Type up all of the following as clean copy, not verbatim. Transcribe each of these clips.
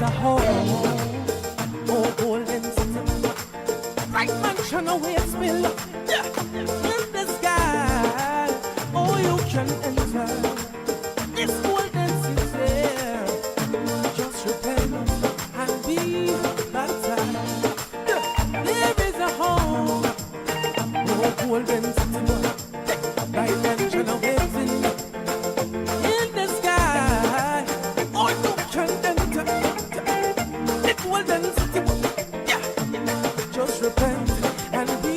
a home, oh golden city, bright mansion awaits me, look, in the sky, oh you can enter this golden city, just repent and be baptized. There is a home, oh golden city, bright mansion awaits me. Just repent and be.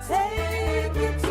Take it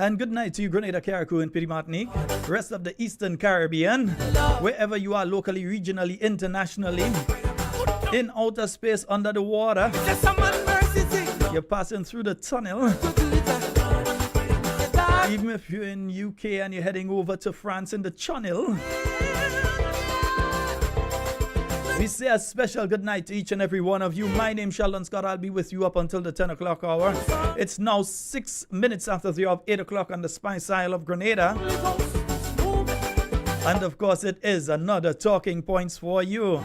And good night to you, Grenada, Carriacou, and Petit Martinique. Rest of the Eastern Caribbean, wherever you are locally, regionally, internationally, in outer space, under the water. You're passing through the tunnel. Even if you're in UK and you're heading over to France in the Channel. We say a special good night to each and every one of you. My name's Sheldon Scott. I'll be with you up until the 10 o'clock hour. It's now 6 minutes after the hour of 8 o'clock on the Spice Isle of Grenada. And of course, it is another talking points for you.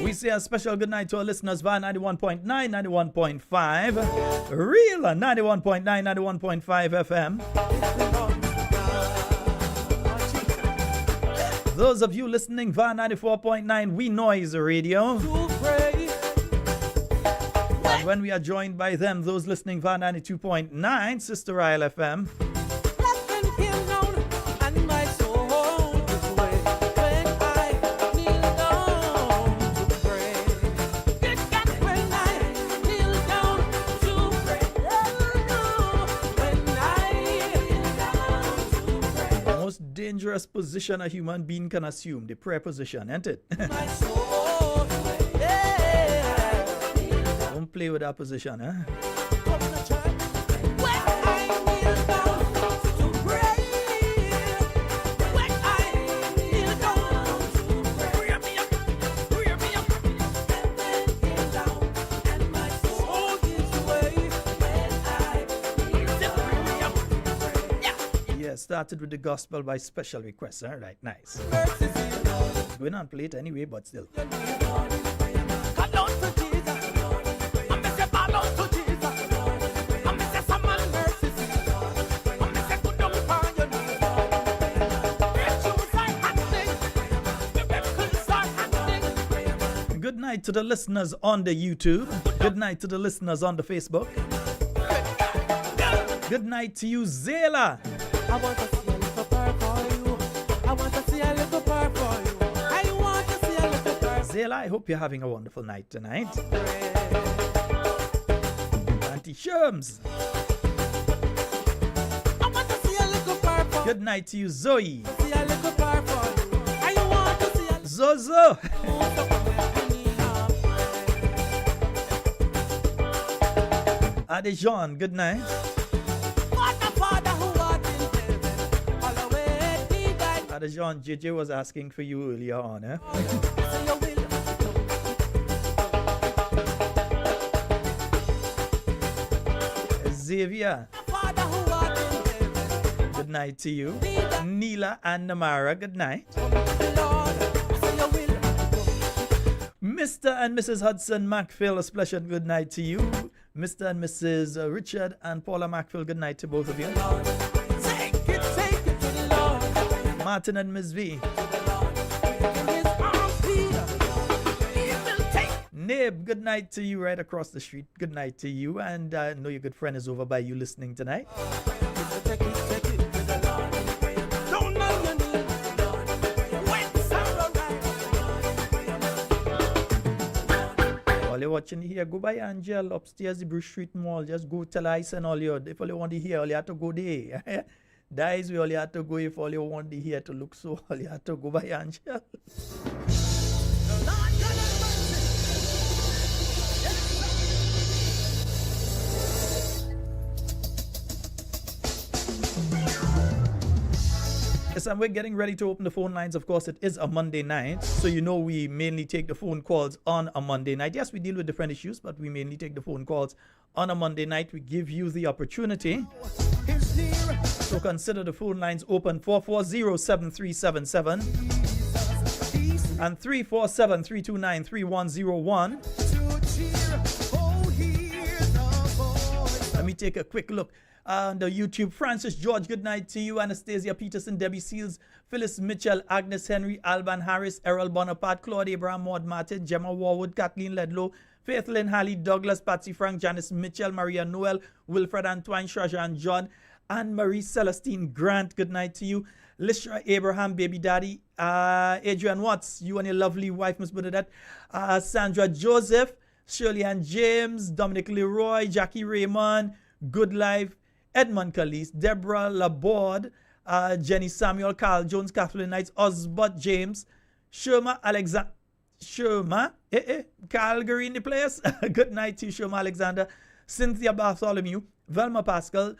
We say a special good night to our listeners via 91.9, 91.5, real 91.9, 91.5 FM. Those of you listening via 94.9 We Noise Radio. And when we are joined by them, those listening via 92.9 Sister Isle FM. Dangerous position a human being can assume, the prayer position, ain't it? Don't play with that position, huh? Started with the gospel by special request. All right, nice. We're not play it anyway, but still. Good night to the listeners on the YouTube. Good night to the listeners on the Facebook. Good night to you, Zayla. I want to see a little bird for you. I want to see a little bird for you. I want to see a little bird. Zayla, I hope you're having a wonderful night tonight. Auntie Sherms. I want to see a little bird for you. Good night to you, Zoe. See a little bird for you. I want to see a Zozo. Adejon, good night. Adejon, JJ was asking for you earlier on, eh? Xavier, good night to you. Neela and Namara, good night. Mr. and Mrs. Hudson Macphail, a splendid good night to you. Mr. and Mrs. Richard and Paula Macphail, good night to both of you. Martin and Ms. V. Nib, good night to you right across the street. Good night to you. And I know your good friend is over by you listening tonight. While you're watching here, go by Angel upstairs the Bruce Street Mall. Just go tell I send all your, if all you want to hear, all you have to go there. That is where all you have to go if all you want to hear to look so. All you have to go by Angel. Yes, and we're getting ready to open the phone lines. Of course, it is a Monday night, so you know we mainly take the phone calls on a Monday night. Yes, we deal with different issues, but we mainly take the phone calls on a Monday night. We give you the opportunity. So consider the phone lines open 440-7377 and 347-329-3101. Let me take a quick look on the YouTube. Francis George, good night to you. Anastasia Peterson, Debbie Seals, Phyllis Mitchell, Agnes Henry, Alban Harris, Errol Bonaparte, Claude Abraham, Maud Martin, Gemma Warwood, Kathleen Ledlow, Faith Lynn Halley, Douglas, Patsy Frank, Janice Mitchell, Maria Noel, Wilfred Antoine, Shrajan John, and Marie Celestine Grant, good night to you. Lishra Abraham, baby daddy, Adrian Watts, you and your lovely wife, Miss Bernadette, Sandra Joseph, Shirley Ann James, Dominic Leroy, Jackie Raymond, Good Life, Edmund Calise, Deborah Laborde, Jenny Samuel, Carl Jones, Kathleen Knights, Osbert James, Sherma Alexander, Calgary in the place. Good night to you, Sherma Alexander, Cynthia Bartholomew, Velma Pascal,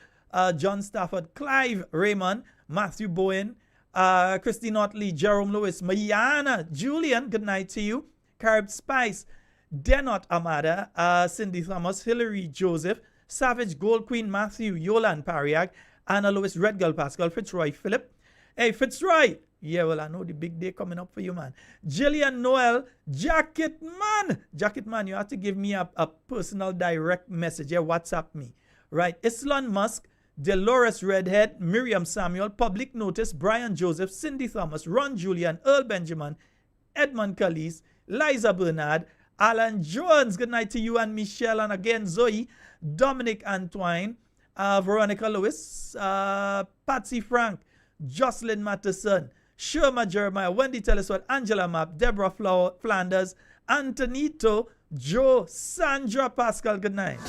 John Stafford, Clive Raymond, Matthew Bowen, Christine Otley, Jerome Lewis, Mayana, Julian, good night to you, Carib Spice, Denot Amada, Cindy Thomas, Hillary Joseph, Savage Gold Queen Matthew, Yolan Pariag, Anna Lewis, Red Girl Pascal, Fitzroy Philip. Hey, Fitzroy. Yeah, well, I know the big day coming up for you, man. Jillian Noel, Jacket Man, you have to give me a personal direct message. Yeah, WhatsApp me. Right. Islan Musk, Dolores Redhead, Miriam Samuel, Public Notice, Brian Joseph, Cindy Thomas, Ron Julian, Earl Benjamin, Edmund Calise, Liza Bernard, Alan Jones, good night to you and Michelle, and again Zoe, Dominic Antoine, Veronica Lewis, Patsy Frank, Jocelyn Matheson, Sherma Jeremiah, Wendy Telesword, Angela Mapp, Deborah Flanders, Antonito, Joe, Sandra Pascal, good night.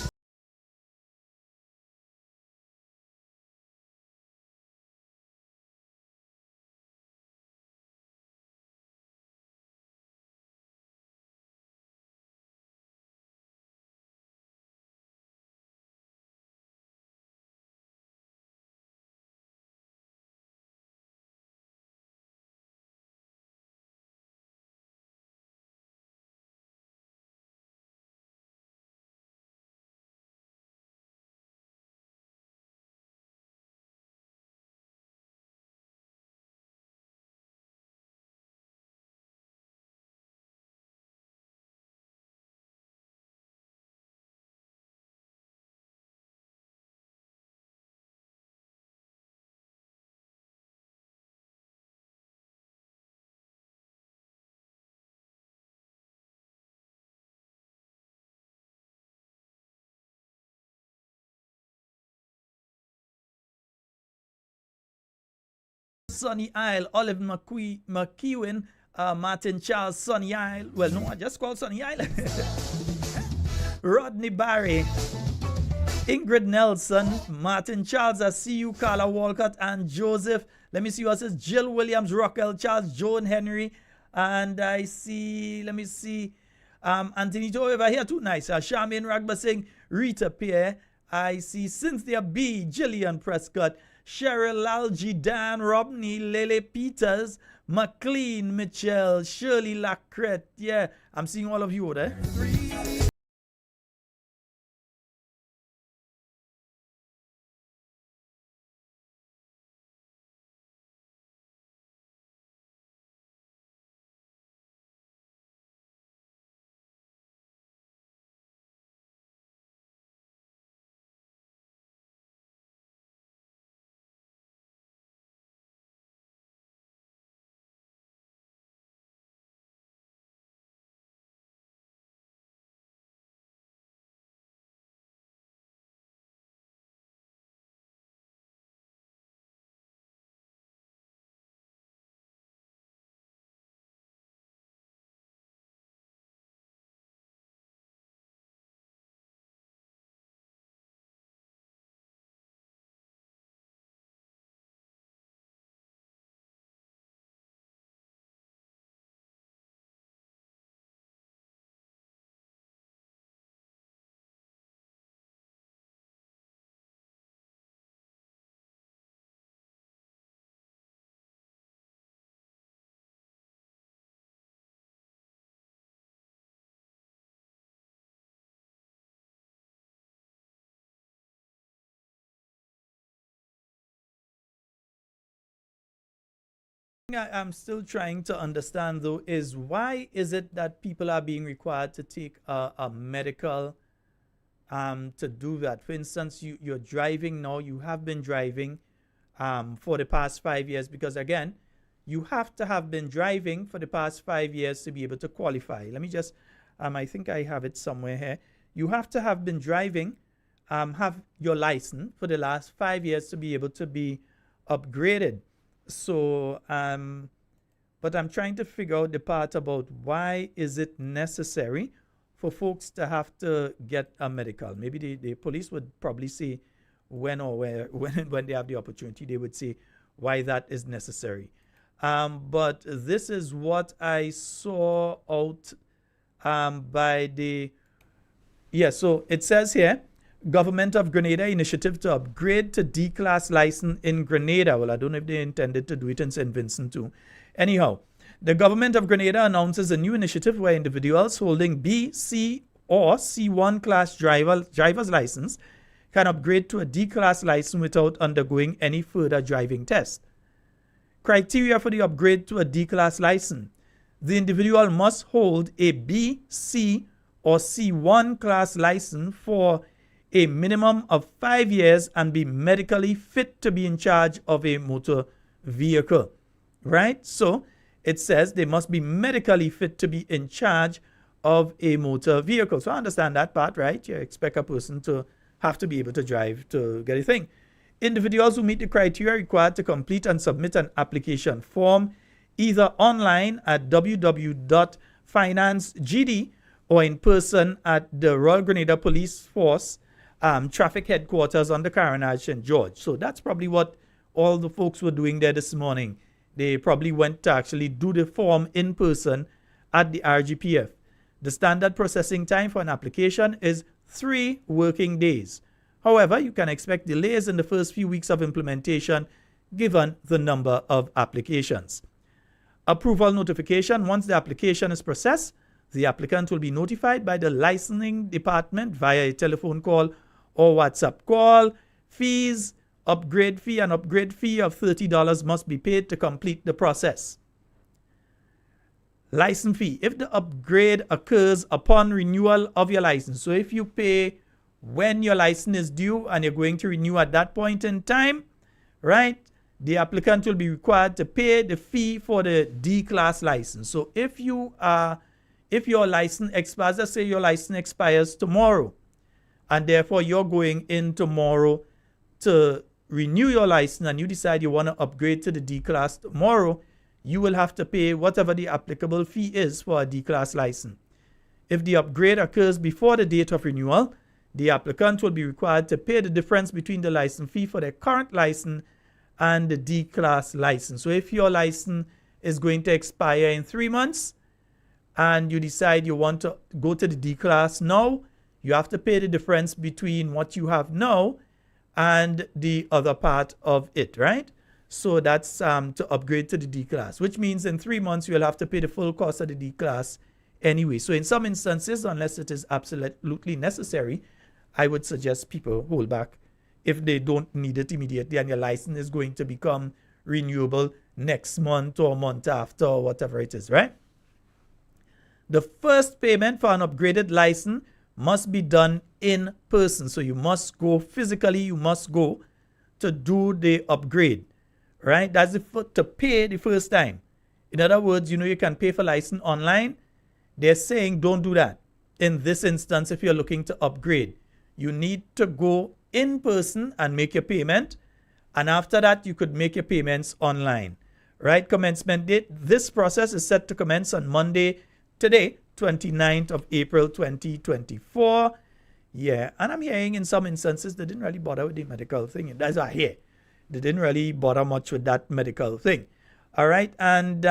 Sunny Isle, Olive McEwen, Martin Charles, Sunny Isle. Well, no, I just called Sunny Isle. Rodney Barry, Ingrid Nelson, Martin Charles, I see you, Carla Walcott, and Joseph. Let me see what says. Jill Williams, Rockwell Charles, Joan Henry, and I see, let me see, Anthony Joe over here too, nice. Charmaine Ragba saying, Rita Pierre. I see Cynthia B, Jillian Prescott, Cheryl Algie, Dan Robney, Lele Peters, McLean Mitchell, Shirley Lacrette. Yeah, I'm seeing all of you there. I'm still trying to understand though is why is it that people are being required to take a medical to do that? For instance, you're driving now, you have been driving for the past 5 years, because again, you have to have been driving for the past 5 years to be able to qualify. Let me just, I think I have it somewhere here. You have to have been driving, have your license for the last 5 years to be able to be upgraded. So, but I'm trying to figure out the part about why is it necessary for folks to have to get a medical. Maybe the police would probably say when or where, when they have the opportunity, they would say why that is necessary. But this is what I saw out by the, so it says here, Government of Grenada initiative to upgrade to D-class license in Grenada. Well, I don't know if they intended to do it in St. Vincent too. Anyhow, the Government of Grenada announces a new initiative where individuals holding B, C, or C1 class driver's license can upgrade to a D-class license without undergoing any further driving test. Criteria for the upgrade to a D-class license. The individual must hold a B, C, or C1 class license for a minimum of 5 years and be medically fit to be in charge of a motor vehicle, right? So it says they must be medically fit to be in charge of a motor vehicle. So I understand that part, right? You expect a person to have to be able to drive to get a thing. Individuals who meet the criteria required to complete and submit an application form either online at www.financegd or in person at the Royal Grenada Police Force traffic headquarters on the Carriacou St. George. So that's probably what all the folks were doing there this morning. They probably went to actually do the form in person at the RGPF. The standard processing time for an application is 3 working days. However, you can expect delays in the first few weeks of implementation given the number of applications. Approval notification. Once the application is processed, the applicant will be notified by the licensing department via a telephone call or WhatsApp call. Fees, upgrade fee of $30 must be paid to complete the process. License fee. If the upgrade occurs upon renewal of your license, so if you pay when your license is due and you're going to renew at that point in time, right, the applicant will be required to pay the fee for the D-class license. So if your license expires, let's say your license expires tomorrow, and therefore you're going in tomorrow to renew your license and you decide you want to upgrade to the D-class tomorrow, you will have to pay whatever the applicable fee is for a D-class license. If the upgrade occurs before the date of renewal, the applicant will be required to pay the difference between the license fee for their current license and the D-class license. So if your license is going to expire in 3 months and you decide you want to go to the D-class now, you have to pay the difference between what you have now and the other part of it, right? So that's to upgrade to the D-class, which means in 3 months you'll have to pay the full cost of the D-class anyway. So in some instances, unless it is absolutely necessary, I would suggest people hold back if they don't need it immediately and your license is going to become renewable next month or month after or whatever it is, right? The first payment for an upgraded license must be done in person. So you must go physically, you must go to do the upgrade, right? That's to pay the first time. In other words, you can pay for license online. They're saying don't do that. In this instance, if you're looking to upgrade, you need to go in person and make your payment. And after that, you could make your payments online, right? Commencement date. This process is set to commence on Monday, today, 29th of April, 2024. Yeah, and I'm hearing in some instances they didn't really bother with the medical thing. That's what I hear. They didn't really bother much with that medical thing. All right, and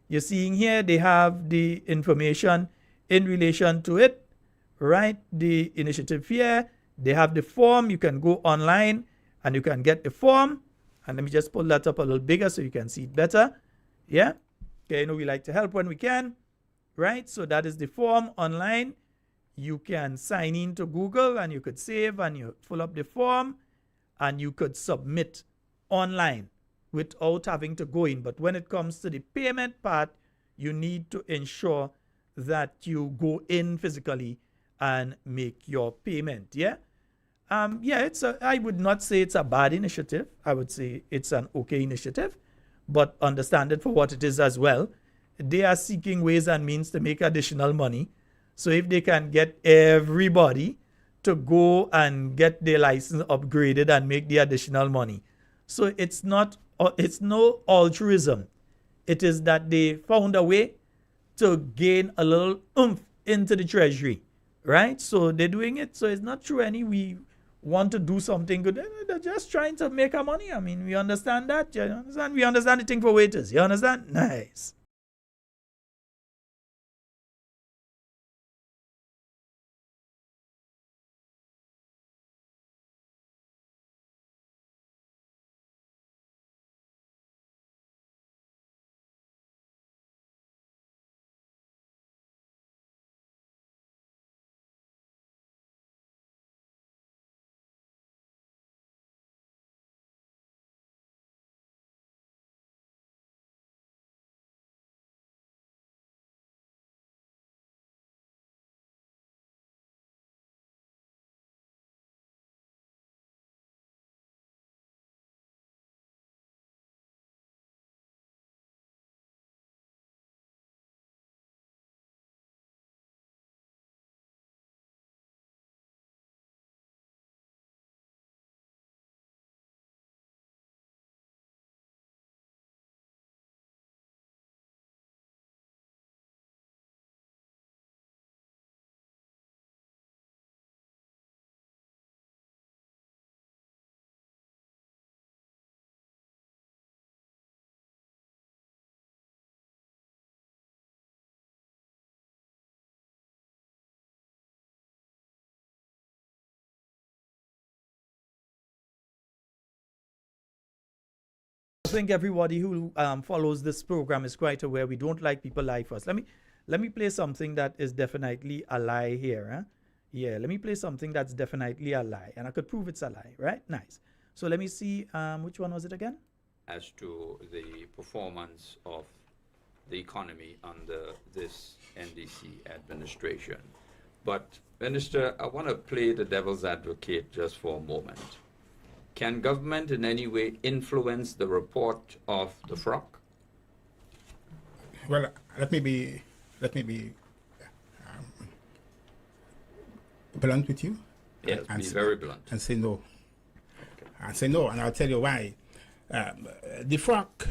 you're seeing here they have the information in relation to it, right? The initiative here. They have the form. You can go online and you can get the form. And let me just pull that up a little bigger so you can see it better. Yeah, okay, we like to help when we can. Right, so that is the form online. You can sign in to Google and you could save and you fill up the form and you could submit online without having to go in. But when it comes to the payment part, you need to ensure that you go in physically and make your payment. Yeah, I would not say it's a bad initiative. I would say it's an okay initiative, but understand it for what it is as well. They are seeking ways and means to make additional money. So if they can get everybody to go and get their license upgraded and make the additional money. So it's no altruism. It is that they found a way to gain a little oomph into the treasury, right? So they're doing it. So it's not true we want to do something good. They're just trying to make our money. I mean, we understand that. You understand? We understand the thing for waiters. You understand? Nice. I think everybody who follows this program is quite aware we don't like people lie for us. Let me play something that is definitely a lie here. Huh? Yeah, let me play something that's definitely a lie, and I could prove it's a lie, right? Nice. So let me see. Which one was it again? As to the performance of the economy under this NDC administration. But, Minister, I want to play the devil's advocate just for a moment. Can government in any way influence the report of the FROC? Well, let me be blunt with you. Yes, and be very blunt. And say no. Okay. And say no, and I'll tell you why. The FROC.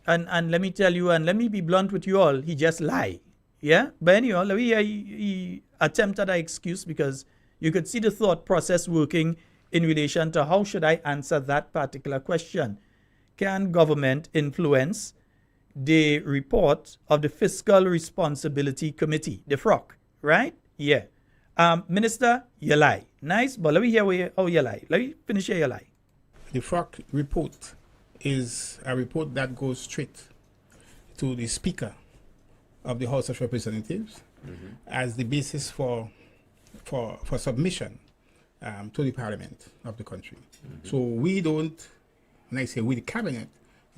And let me tell you, and let me be blunt with you all, he just lied. Yeah? But anyhow, let me he attempted an excuse because you could see the thought process working in relation to how should I answer that particular question. Can government influence the report of the Fiscal Responsibility Committee, the FROC, right? Yeah. Minister, you lie. Nice, but let me hear how you lie. Let me finish here your lie. The FROC report is a report that goes straight to the Speaker of the House of Representatives as the basis for submission to the Parliament of the country. So we don't, when I say we, the Cabinet,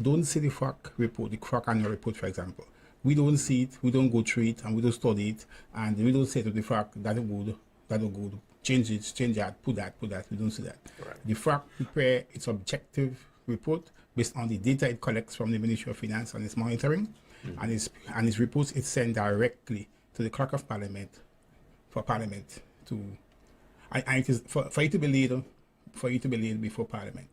don't see the FROC report, the FROC annual report, for example. We don't see it, we don't go through it, and we don't study it, and we don't say to the FROC, that'll good, change that, put that. We don't see that. Right. The FROC prepare its objective report based on the data it collects from the Ministry of Finance and its monitoring, and its reports it sends directly to the Clerk of Parliament for Parliament to, and it is for you to be laid before Parliament.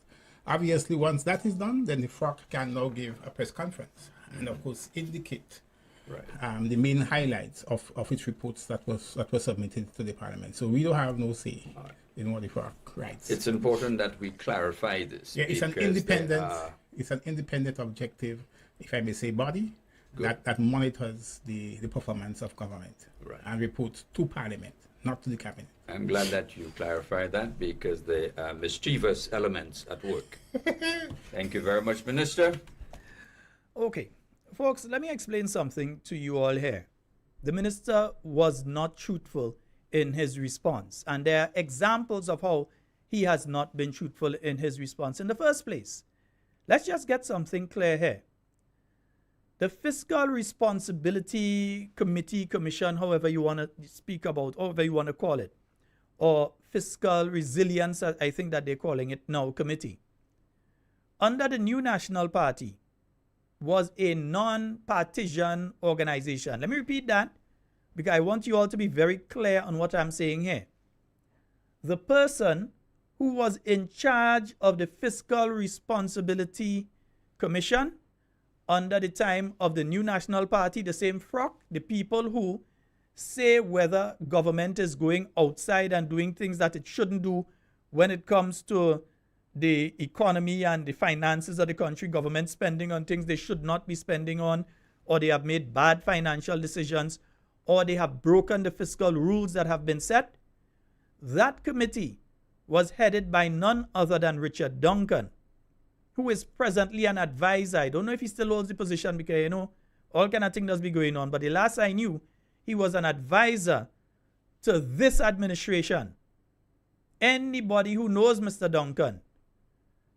Obviously, once that is done, then the FROC can now give a press conference and, of course, indicate the main highlights of its reports that was submitted to the Parliament. So we don't have no say in what the FROC writes. It's important that we clarify this. Yeah, it's an independent, objective, if I may say, body that monitors the performance of government and reports to Parliament, not to the Cabinet. I'm glad that you clarified that because there are mischievous elements at work. Thank you very much, Minister. Okay, folks, let me explain something to you all here. The minister was not truthful in his response, and there are examples of how he has not been truthful in his response in the first place. Let's just get something clear here. The Fiscal Responsibility Committee, Commission, however you want to speak about, however you want to call it, or Fiscal Resilience, I think that they're calling it now, committee, under the New National Party, was a non-partisan organization. Let me repeat that because I want you all to be very clear on what I'm saying here. The person who was in charge of the Fiscal Responsibility Commission under the time of the New National Party, the same FROC, the people who say whether government is going outside and doing things that it shouldn't do when it comes to the economy and the finances of the country, government spending on things they should not be spending on, or they have made bad financial decisions, or they have broken the fiscal rules that have been set. That committee was headed by none other than Richard Duncan, who is presently an advisor. I don't know if he still holds the position because, you know, all kind of things does be going on. But the last I knew, he was an advisor to this administration. Anybody who knows Mr. Duncan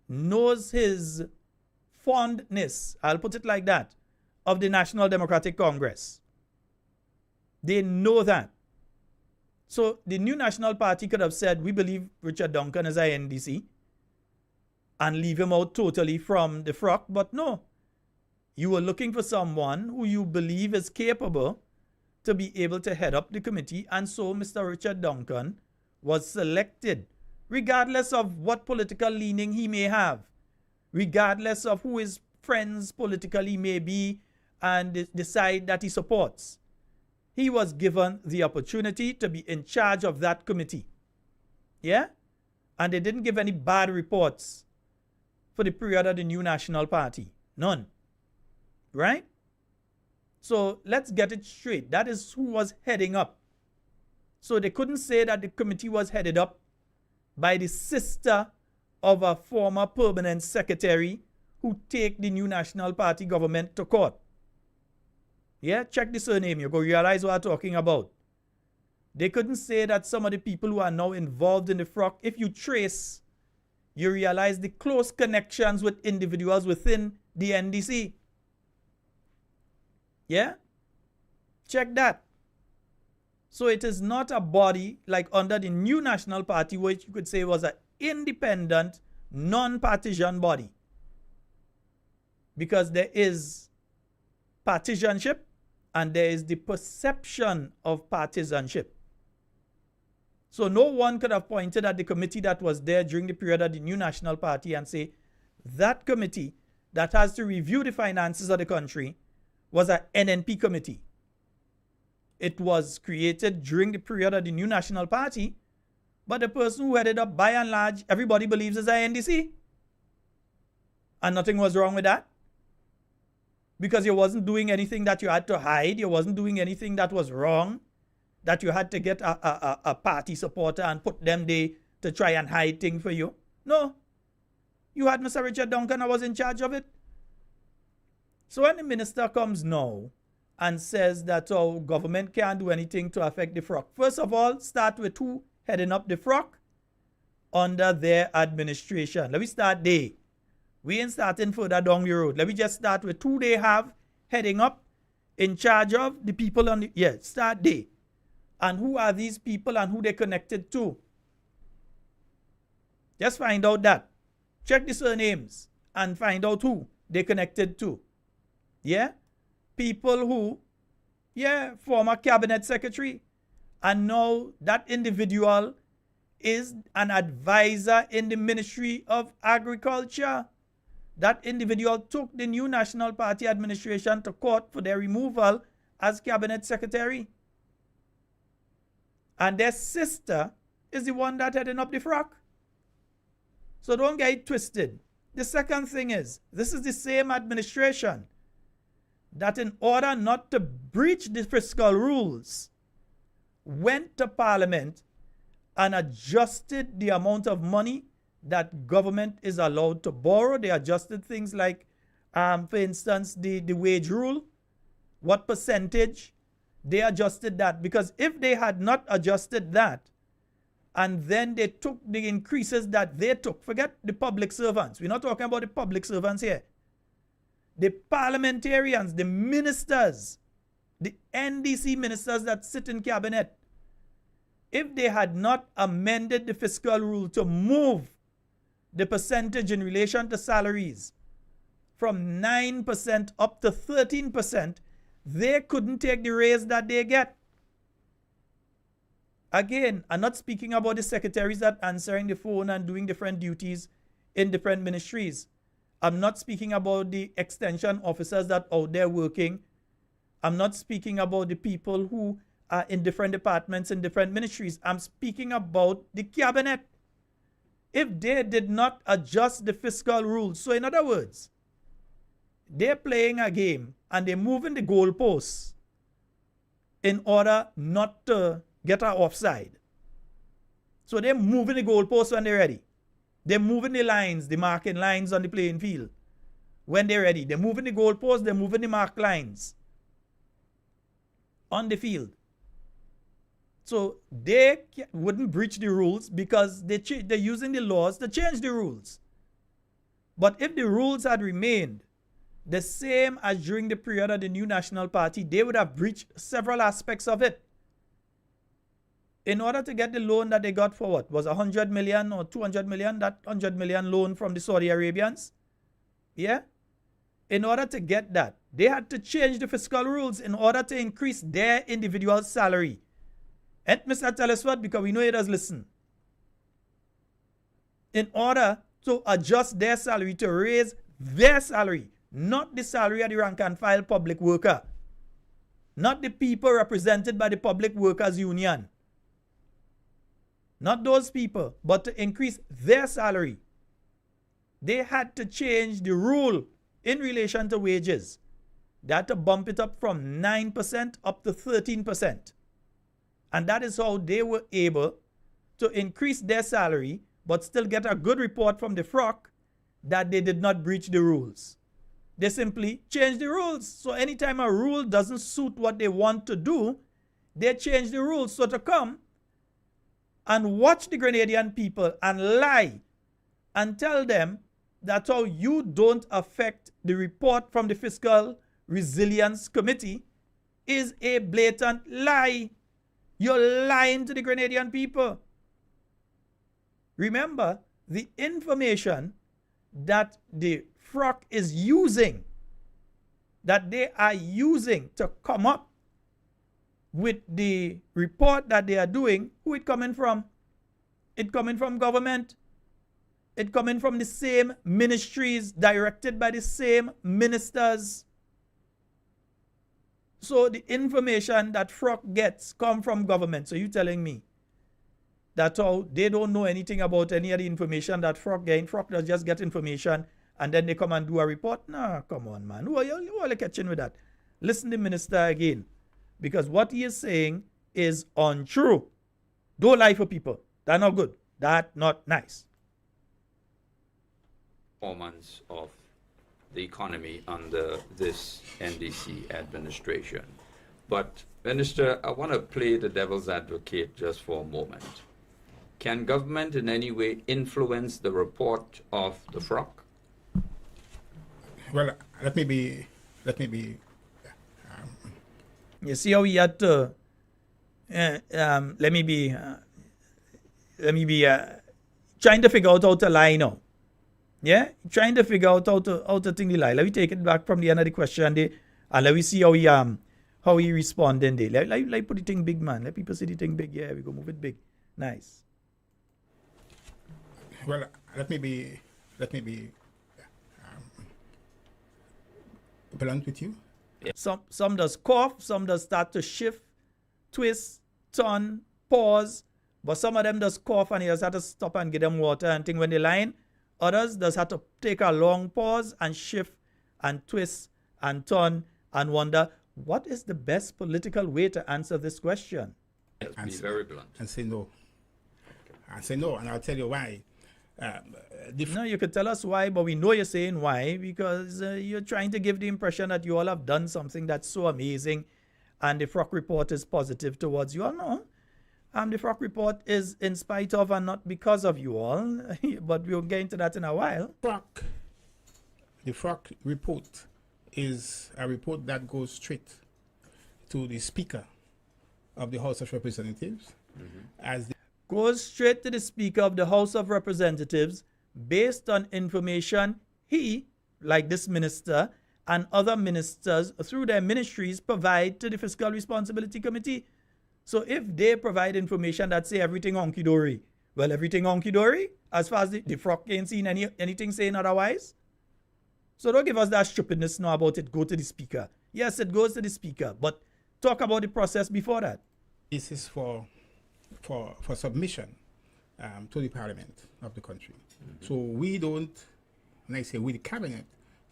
knows his fondness, I'll put it like that, of the National Democratic Congress. They know that. So the New National Party could have said, we believe Richard Duncan is a NDC and leave him out totally from the frock. But no, you were looking for someone who you believe is capable to be able to head up the committee. And so Mr. Richard Duncan was selected, regardless of what political leaning he may have, regardless of who his friends politically may be and the side that he supports. He was given the opportunity to be in charge of that committee. Yeah? And they didn't give any bad reports for the period of the New National Party. None. Right? So let's get it straight. That is who was heading up. So they couldn't say that the committee was headed up by the sister of a former permanent secretary who take the New National Party government to court. Yeah, check the surname. You go realize what I'm talking about. They couldn't say that some of the people who are now involved in the frock, if you trace, you realize the close connections with individuals within the NDC. Yeah? Check that. So it is not a body like under the New National Party, which you could say was an independent, non-partisan body. Because there is partisanship and there is the perception of partisanship. So no one could have pointed at the committee that was there during the period of the New National Party and say, that committee that has to review the finances of the country was an NNP committee. It was created during the period of the New National Party, but the person who headed up, by and large, everybody believes is an NDC. And nothing was wrong with that. Because you wasn't doing anything that you had to hide. You wasn't doing anything that was wrong, that you had to get a party supporter and put them there to try and hide things for you. No. You had Mr. Richard Duncan, I was in charge of it. So when the minister comes now and says that our government can't do anything to affect the frock, first of all, start with who heading up the frock under their administration. Let me start there. We ain't starting further down the road. Let me just start with who they have heading up in charge of the people on the... Yeah, start there. And who are these people and who they connected to? Just find out that. Check the surnames and find out who they connected to. Yeah? People who, yeah, former cabinet secretary. And now that individual is an advisor in the Ministry of Agriculture. That individual took the New National Party administration to court for their removal as cabinet secretary. And their sister is the one that heading up the frock. So don't get it twisted. The second thing is, this is the same administration that in order not to breach the fiscal rules, went to Parliament and adjusted the amount of money that government is allowed to borrow. They adjusted things like, for instance, the wage rule, what percentage. They adjusted that, because if they had not adjusted that, and then they took the increases that they took, forget the public servants. We're not talking about the public servants here. The parliamentarians, the ministers, the NDC ministers that sit in cabinet, if they had not amended the fiscal rule to move the percentage in relation to salaries from 9% up to 13%, they couldn't take the raise that they get. Again, I'm not speaking about the secretaries that answering the phone and doing different duties in different ministries. I'm not speaking about the extension officers that out there working. I'm not speaking about the people who in different departments, in different ministries. I'm speaking about the cabinet. If they did not adjust the fiscal rules, so in other words, they're playing a game and they're moving the goalposts in order not to get an offside. So they're moving the goalposts when they're ready. They're moving the lines, the marking lines on the playing field when they're ready. They're moving the goalposts, they're moving the mark lines on the field. So they wouldn't breach the rules because they're using the laws to change the rules. But if the rules had remained the same as during the period of the New National Party, they would have breached several aspects of it. In order to get the loan that they got for what? Was 100 million or 200 million? That 100 million loan from the Saudi Arabians? Yeah? In order to get that, they had to change the fiscal rules in order to increase their individual salary. And Mr. Telesford, because we know he does listen. In order to adjust their salary, to raise their salary, not the salary of the rank and file public worker, not the people represented by the Public Workers Union, not those people, but to increase their salary. They had to change the rule in relation to wages. They had to bump it up from 9% up to 13%. And that is how they were able to increase their salary, but still get a good report from the FROC that they did not breach the rules. They simply changed the rules. So anytime a rule doesn't suit what they want to do, they change the rules. So to come and watch the Grenadian people and lie and tell them that's how you don't affect the report from the Fiscal Resilience Committee is a blatant lie. You're lying to the Grenadian people. Remember, the information that the FROC is using, that they are using to come up with the report that they are doing, who it coming from? It coming from government. It coming from the same ministries, directed by the same ministers. So the information that FROC gets come from government. So you telling me that how they don't know anything about any of the information that FROC getting? FROC does just get information and then they come and do a report? Nah, come on, man. Who are you catching with that? Listen to the minister again. Because what he is saying is untrue. Don't lie for people. That's not good. That's not nice. Performance of the economy under this NDC administration. But, Minister, I want to play the devil's advocate just for a moment. Can government in any way influence the report of the FROC? Well, let me be. You see how we had to. Let me be trying to figure out how to lie now. Yeah, trying to figure out how to think the lie. Let me take it back from the end of the question and let me see how he responding there. Like put the thing big, man. Let people see the thing big. Yeah, we go move it big. Nice. Well, let me be blunt with you. Yeah. Some does cough, some does start to shift, twist, turn, pause, but some of them does cough and you just have to stop and give them water and think when they line. Others does have to take a long pause and shift and twist and turn and wonder, what is the best political way to answer this question? Yes, be very blunt. And say no. And say no, and I'll tell you why. No, you could tell us why, but we know you're saying why because you're trying to give the impression that you all have done something that's so amazing and the FROC report is positive towards you all. No. The FROC report is in spite of and not because of you all, but we'll get into that in a while. The FROC report is a report that goes straight to the Speaker of the House of Representatives. Goes straight to the Speaker of the House of Representatives based on information he, like this minister, and other ministers through their ministries provide to the Fiscal Responsibility Committee. So if they provide information that say everything honky-dory, well, everything honky-dory, as far as the FROC ain't seen anything saying otherwise. So don't give us that stupidness now about it go to the Speaker. Yes, it goes to the Speaker, but talk about the process before that. This is for submission to the parliament of the country. So we don't, when I say we, the cabinet,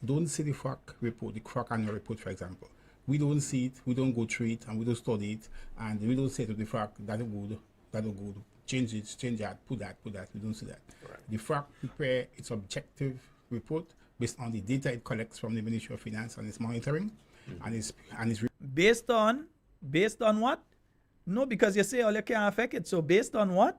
don't see the FROC report, the FROC annual report, for example. We don't see it, we don't go through it, and we don't study it, and we don't say to the FROC, that'll good, change that, put that. We don't see that. Right. The FROC prepare its objective report based on the data it collects from the Ministry of Finance and its monitoring, and is Based on what? No, because you say all you can affect it. So based on what?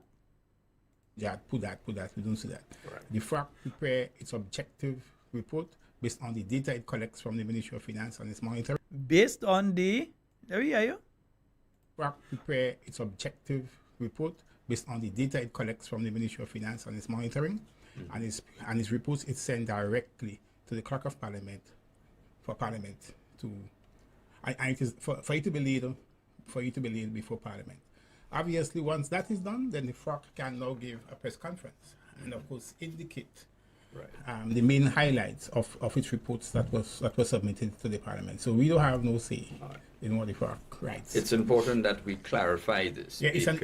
Yeah, put that. We don't see that. Right. The FROC prepare its objective report based on the data it collects from the Ministry of Finance and its monitoring. Based on the, there we are you. FROC prepare its objective report based on the data it collects from the Ministry of Finance and its monitoring, and its reports it sent directly to the Clerk of Parliament for Parliament to, and it is for you to be lead before Parliament. Obviously, once that is done, then the FROC can now give a press conference and, of course, indicate the main highlights of its reports that was submitted to the Parliament. So we don't have no say in what the FROC writes. It's important that we clarify this. Yeah, it's an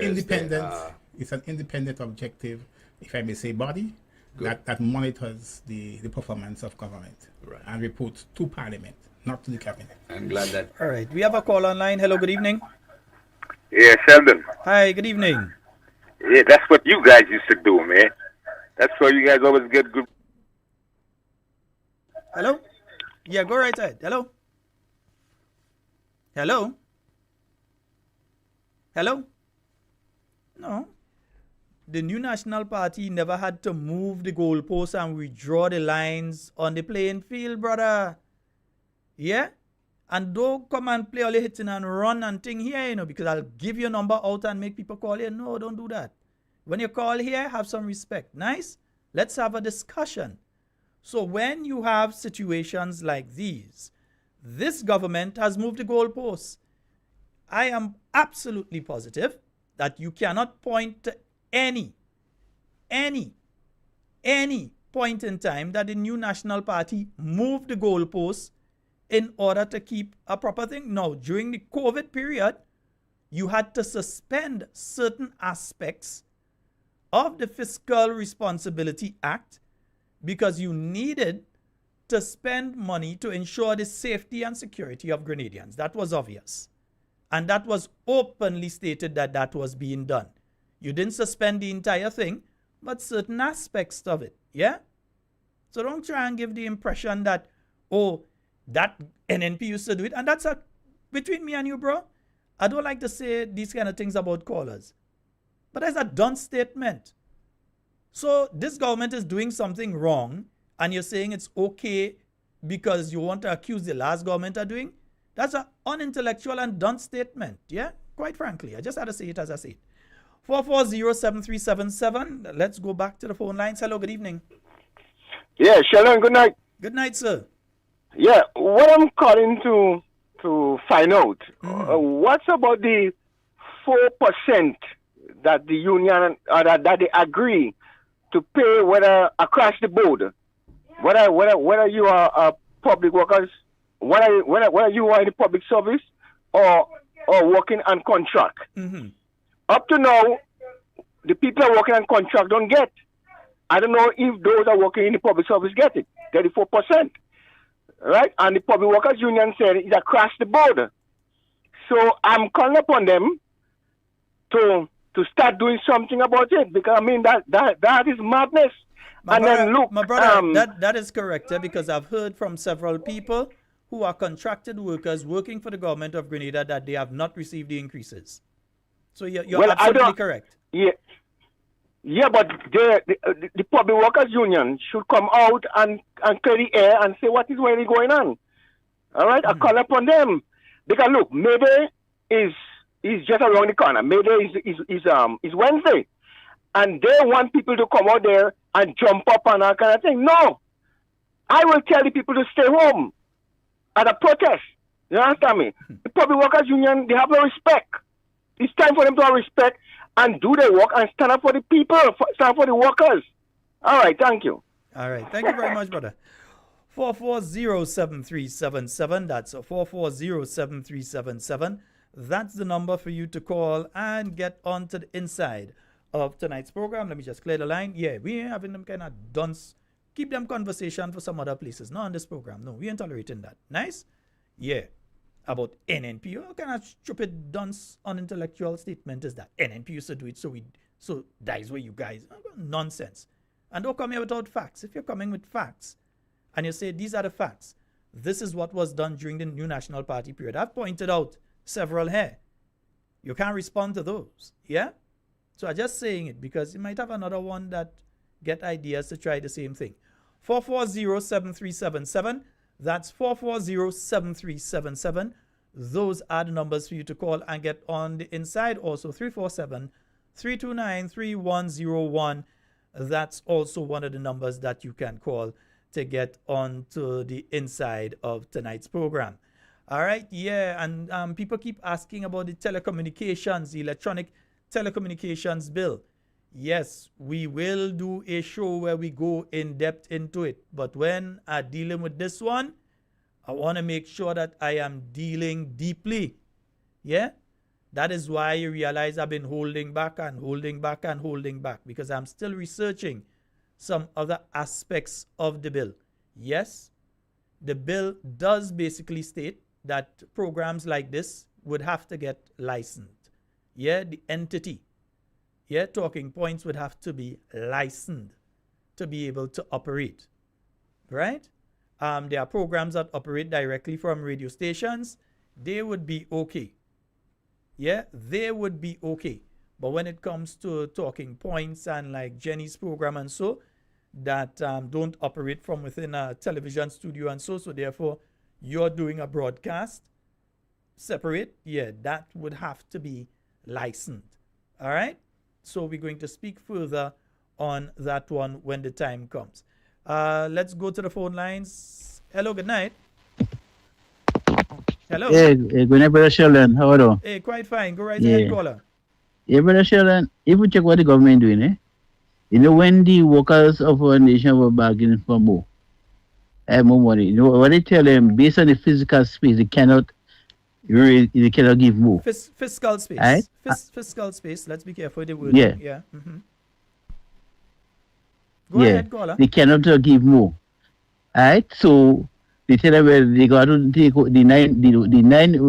independent objective, if I may say, body that monitors the performance of government and reports to Parliament, not to the Cabinet. I'm glad that. All right, we have a call online. Hello, good evening. Yeah, Sheldon. Hi, good evening. Yeah, that's what you guys used to do, man. That's why you guys always get good. Hello? Yeah, go right ahead. Hello? Hello? Hello? No. The New National Party never had to move the goalposts and withdraw the lines on the playing field, brother. Yeah? And don't come and play all the hitting and run and thing here, because I'll give your number out and make people call you. No, don't do that. When you call here, have some respect. Nice? Let's have a discussion. So when you have situations like these, this government has moved the goalposts. I am absolutely positive that you cannot point to any point in time that the New National Party moved the goalposts in order to keep a proper thing. No, during the COVID period, you had to suspend certain aspects of the Fiscal Responsibility Act because you needed to spend money to ensure the safety and security of Grenadians. That was obvious. And that was openly stated that that was being done. You didn't suspend the entire thing, but certain aspects of it. Yeah? So don't try and give the impression that, that NNP used to do it. And that's between me and you, bro. I don't like to say these kind of things about callers. But that's a done statement. So this government is doing something wrong, and you're saying it's okay because you want to accuse the last government of doing. That's an unintellectual and done statement. Yeah? Quite frankly. I just had to say it as I say it. 440-7377. Let's go back to the phone lines. Hello, good evening. Yeah, Sheldon, good night. Good night, sir. Yeah, what I'm calling to find out, what's about the 4% that the union, that they agree to pay whether across the board, whether you are public workers, whether you are in the public service or working on contract. Up to now, the people are working on contract don't get. I don't know if those are working in the public service get it, 34%. Right? And the Public Workers Union said it's across the board. So I'm calling upon them to start doing something about it, because I mean that is madness. My brother, that is correct, because I've heard from several people who are contracted workers working for the government of Grenada that they have not received the increases. So you're absolutely correct. Yeah, but the Public Workers Union should come out and clear the air and say what is really going on. All right? I call upon them. Because look, Mayday is just around the corner. Mayday is Wednesday. And they want people to come out there and jump up and that kind of thing. No. I will tell the people to stay home at a protest. You understand me? The Public Workers Union, they have no respect. It's time for them to have respect and do their work and stand up for the people, stand up for the workers. All right, thank you. All right, thank you very much, brother. 440-7377, that's 440-7377. That's the number for you to call and get onto the inside of tonight's program. Let me just clear the line. Yeah, we ain't having them kind of dunce. Keep them conversation for some other places. Not on this program. No, we ain't tolerating that. Nice? Yeah. About NNPU. What kind of stupid dunce unintellectual statement is that? NNPU used to do it, so that is where you guys. Nonsense. And don't come here without facts. If you're coming with facts and you say these are the facts, this is what was done during the New National Party period. I've pointed out several here. You can't respond to those. Yeah? So I'm just saying it because you might have another one that get ideas to try the same thing. 440-7377. That's 440-7377. Those are the numbers for you to call and get on the inside. Also 347-329-3101. That's also one of the numbers that you can call to get onto the inside of tonight's program. All right, yeah, and people keep asking about the telecommunications, the electronic telecommunications bill. Yes, we will do a show where we go in depth into it. But when I'm dealing with this one, I want to make sure that I am dealing deeply. Yeah? That is why you realize I've been holding back because I'm still researching some other aspects of the bill. Yes, the bill does basically state that programs like this would have to get licensed. Yeah, the entity. Yeah, Talking Points would have to be licensed to be able to operate. Right? There are programs that operate directly from radio stations. They would be okay. Yeah, they would be okay. But when it comes to Talking Points and like Jenny's program and so, that don't operate from within a television studio and so therefore you're doing a broadcast separate, yeah, that would have to be licensed. All right? So we're going to speak further on that one when the time comes. Let's go to the phone lines. Hello, good night. Hello. Hey, good night, Brother Sheldon. How are you? Hey, quite fine. Go right ahead, caller. Yeah, Brother Sheldon, if you check what the government doing, you know, when the workers of our nation were bargaining for more money, you know, what they tell them, based on the physical space, they cannot give more. Fiscal space. Right? Fiscal space. Let's be careful with the word. Yeah. Yeah. Mm-hmm. Go ahead, caller. They cannot give more. Alright, so they tell them where they got to take the nine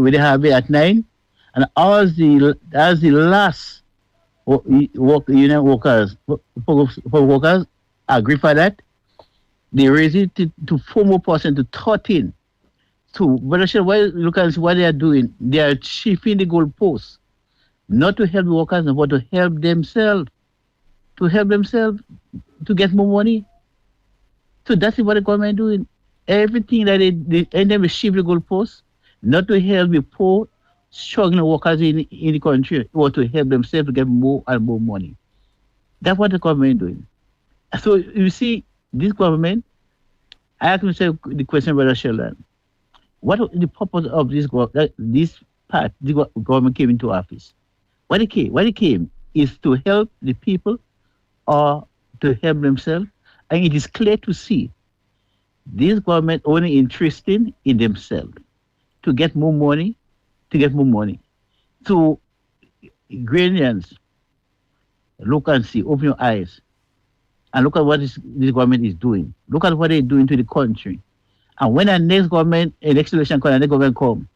where they have it at 9, and as the last workers agree for that, they raise it to 4% to 13. So, but look at what they are doing. They are shifting the goalposts, not to help the workers, but to help themselves, to get more money. So that's what the government doing. Everything that they end up shift the goalposts, not to help the poor, struggling workers in the country, or to help themselves to get more and more money. That's what the government doing. So you see, this government, I ask myself the question, Brother Sheldon, what is the purpose of this government came into office? What it came is to help the people or to help themselves. And it is clear to see this government only interested in themselves to get more money, So, Grenadians, look and see, open your eyes, and look at what this government is doing. Look at what they're doing to the country. And when the next election comes, and the government come,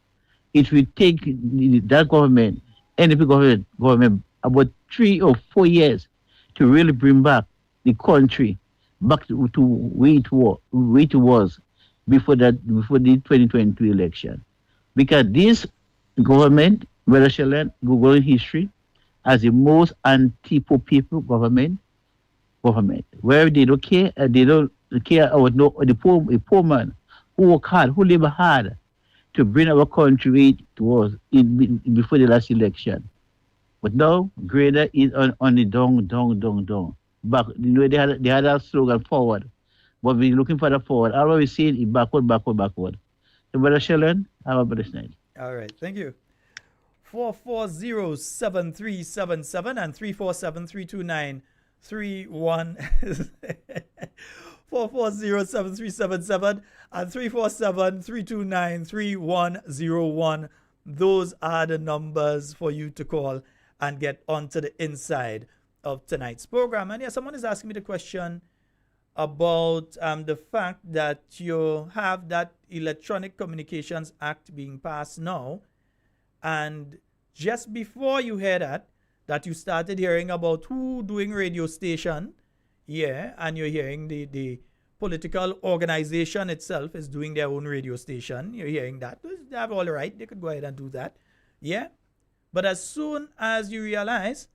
it will take that government, NDP government, about 3 or 4 years to really bring back the country back to where it was before the 2022 election. Because this government, Brother Sheldon, Google history, as the most anti-poor people government, where they don't care about the poor man who work hard, who labor hard to bring our country where it was before the last election. But now, Grenada is on the down. Back, you know, they had a slogan forward, but we're looking for the forward. All we see is backward. So, Brother Sheldon, have a blessed night. All right, thank you. 440-7377 and 347-329-31. 440-7377 and 347-329-3101. those are the numbers for you to call and get onto the inside of tonight's program. And yeah, someone is asking me the question about the fact that you have that Electronic Communications Act being passed now, and just before you hear that you started hearing about who doing radio station, yeah, and you're hearing the political organization itself is doing their own radio station. You're hearing that. They have all the right. They could go ahead and do that. Yeah. But as soon as you realize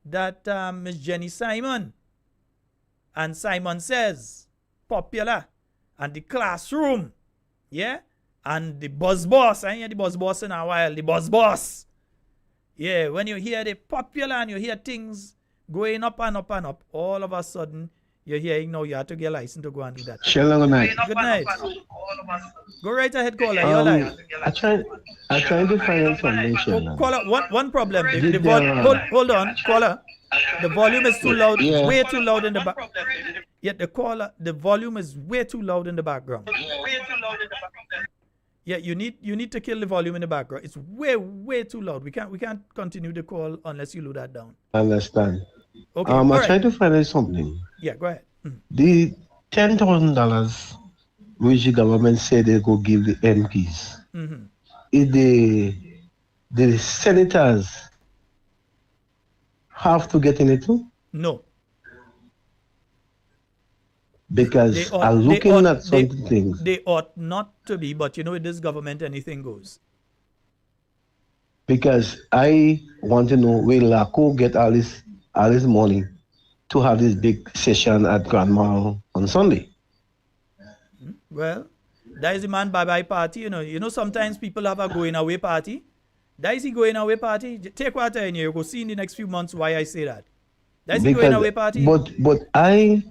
that Miss Jenny Simon and Simon Says, Popular, and the Classroom, yeah, and the Buzz Boss, I ain't hear the Buzz Boss in a while, the Buzz Boss. Yeah, when you hear the Popular and you hear things going up and up and up, all of a sudden, you're hearing now you have to get a license to go and do that. Sheldon, good night. Good night. Go right ahead, caller. You're live. I tried to find information. Caller, one problem. Hold on, caller. The volume is too loud, way too loud in the back. Yet the volume is way too loud in the background. Yeah, you need to kill the volume in the background. It's way too loud. We can't continue the call unless you lower that down. I understand. Okay. I tried to find out something. Yeah, go ahead. The $10,000 which the government said they go give the MPs. If the senators have to get in it too? No. Because I'm looking at some things. They ought not to be, but you know, in this government, anything goes. Because I want to know where Laco get all this money to have this big session at Grandma on Sunday. Well, that is the man bye-bye party, you know. You know, sometimes people have a going away party. That is the going away party. Take water in here. You go see in the next few months why I say that. That is the going away party. But I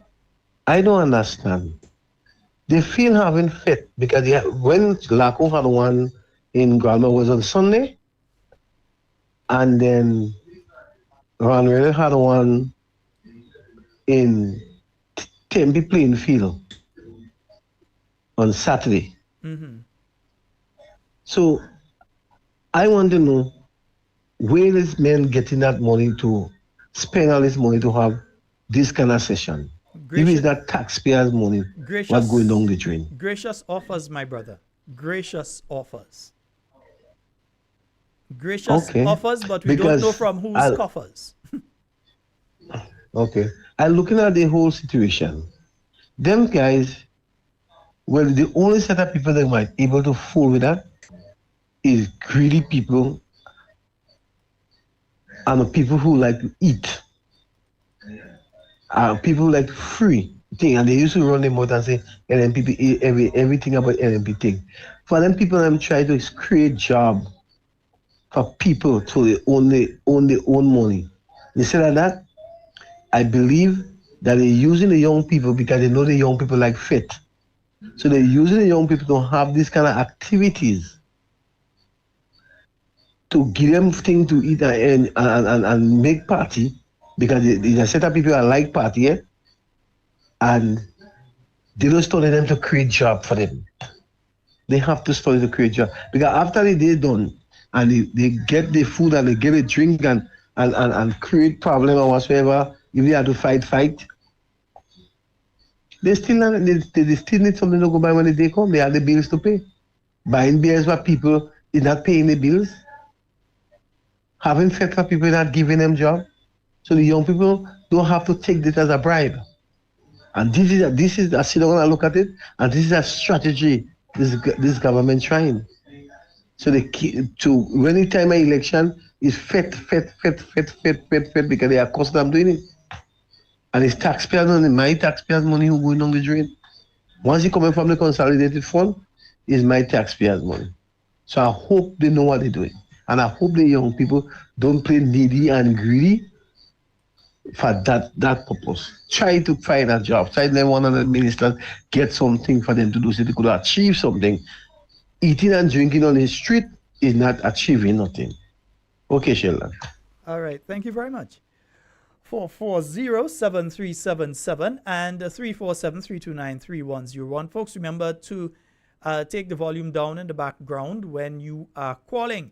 don't understand. They feel having fit because when Laco had one in Grandma was on Sunday, and then Ronald had one in Tempe Plainfield on Saturday. So I want to know where is men getting that money to spend all this money to have this kind of session? If it's not taxpayers' money, what's going down the drain? Gracious offers, my brother. Gracious offers. Gracious offers, but we don't know from whose coffers. Okay. I'm looking at the whole situation. Them guys, well, the only set of people that might be able to fool with that is greedy people and people who like to eat. People who like free thing, and they used to run them out and say LMP everything about LMP thing. For them people, I'm trying to create job for people to they own their own money. Instead of that, I believe that they're using the young people because they know the young people like fit. So they're using the young people to have these kind of activities to give them things to eat and make party, because there's a set of people that like party, yeah? And they don't study them to create job for them. They have to study to create job. Because after they're done and they get the food and they get a drink and create problem or whatsoever, if they have to fight, they still need something to go buy when the day come. They have the bills to pay. Buying beers for people is not paying the bills. Having fed for people not giving them job. So the young people don't have to take this as a bribe. And this is I sit down and look at it, and this is a strategy this government trying. So when the time of election is fed because they are accustomed doing it. And it's taxpayers money, my taxpayers' money who going on the drain. Once it coming from the consolidated fund, it's my taxpayers' money. So I hope they know what they're doing. And I hope the young people don't play needy and greedy for that purpose. Try to find a job. Try to let one of the ministers get something for them to do so they could achieve something. Eating and drinking on the street is not achieving nothing. Okay, Sheldon. All right. Thank you very much. 440-7377 and 347-329-3101. Folks, remember to take the volume down in the background when you are calling.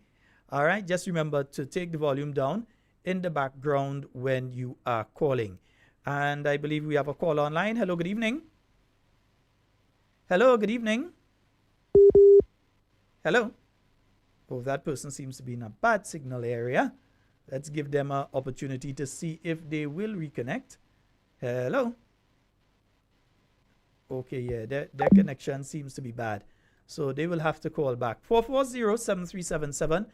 All right, just remember to take the volume down in the background when you are calling. And I believe we have a call online. Hello, good evening. Hello, good evening. Hello. Oh, that person seems to be in a bad signal area. Let's give them an opportunity to see if they will reconnect. Hello. Okay, yeah, their connection seems to be bad. So they will have to call back. 440-7377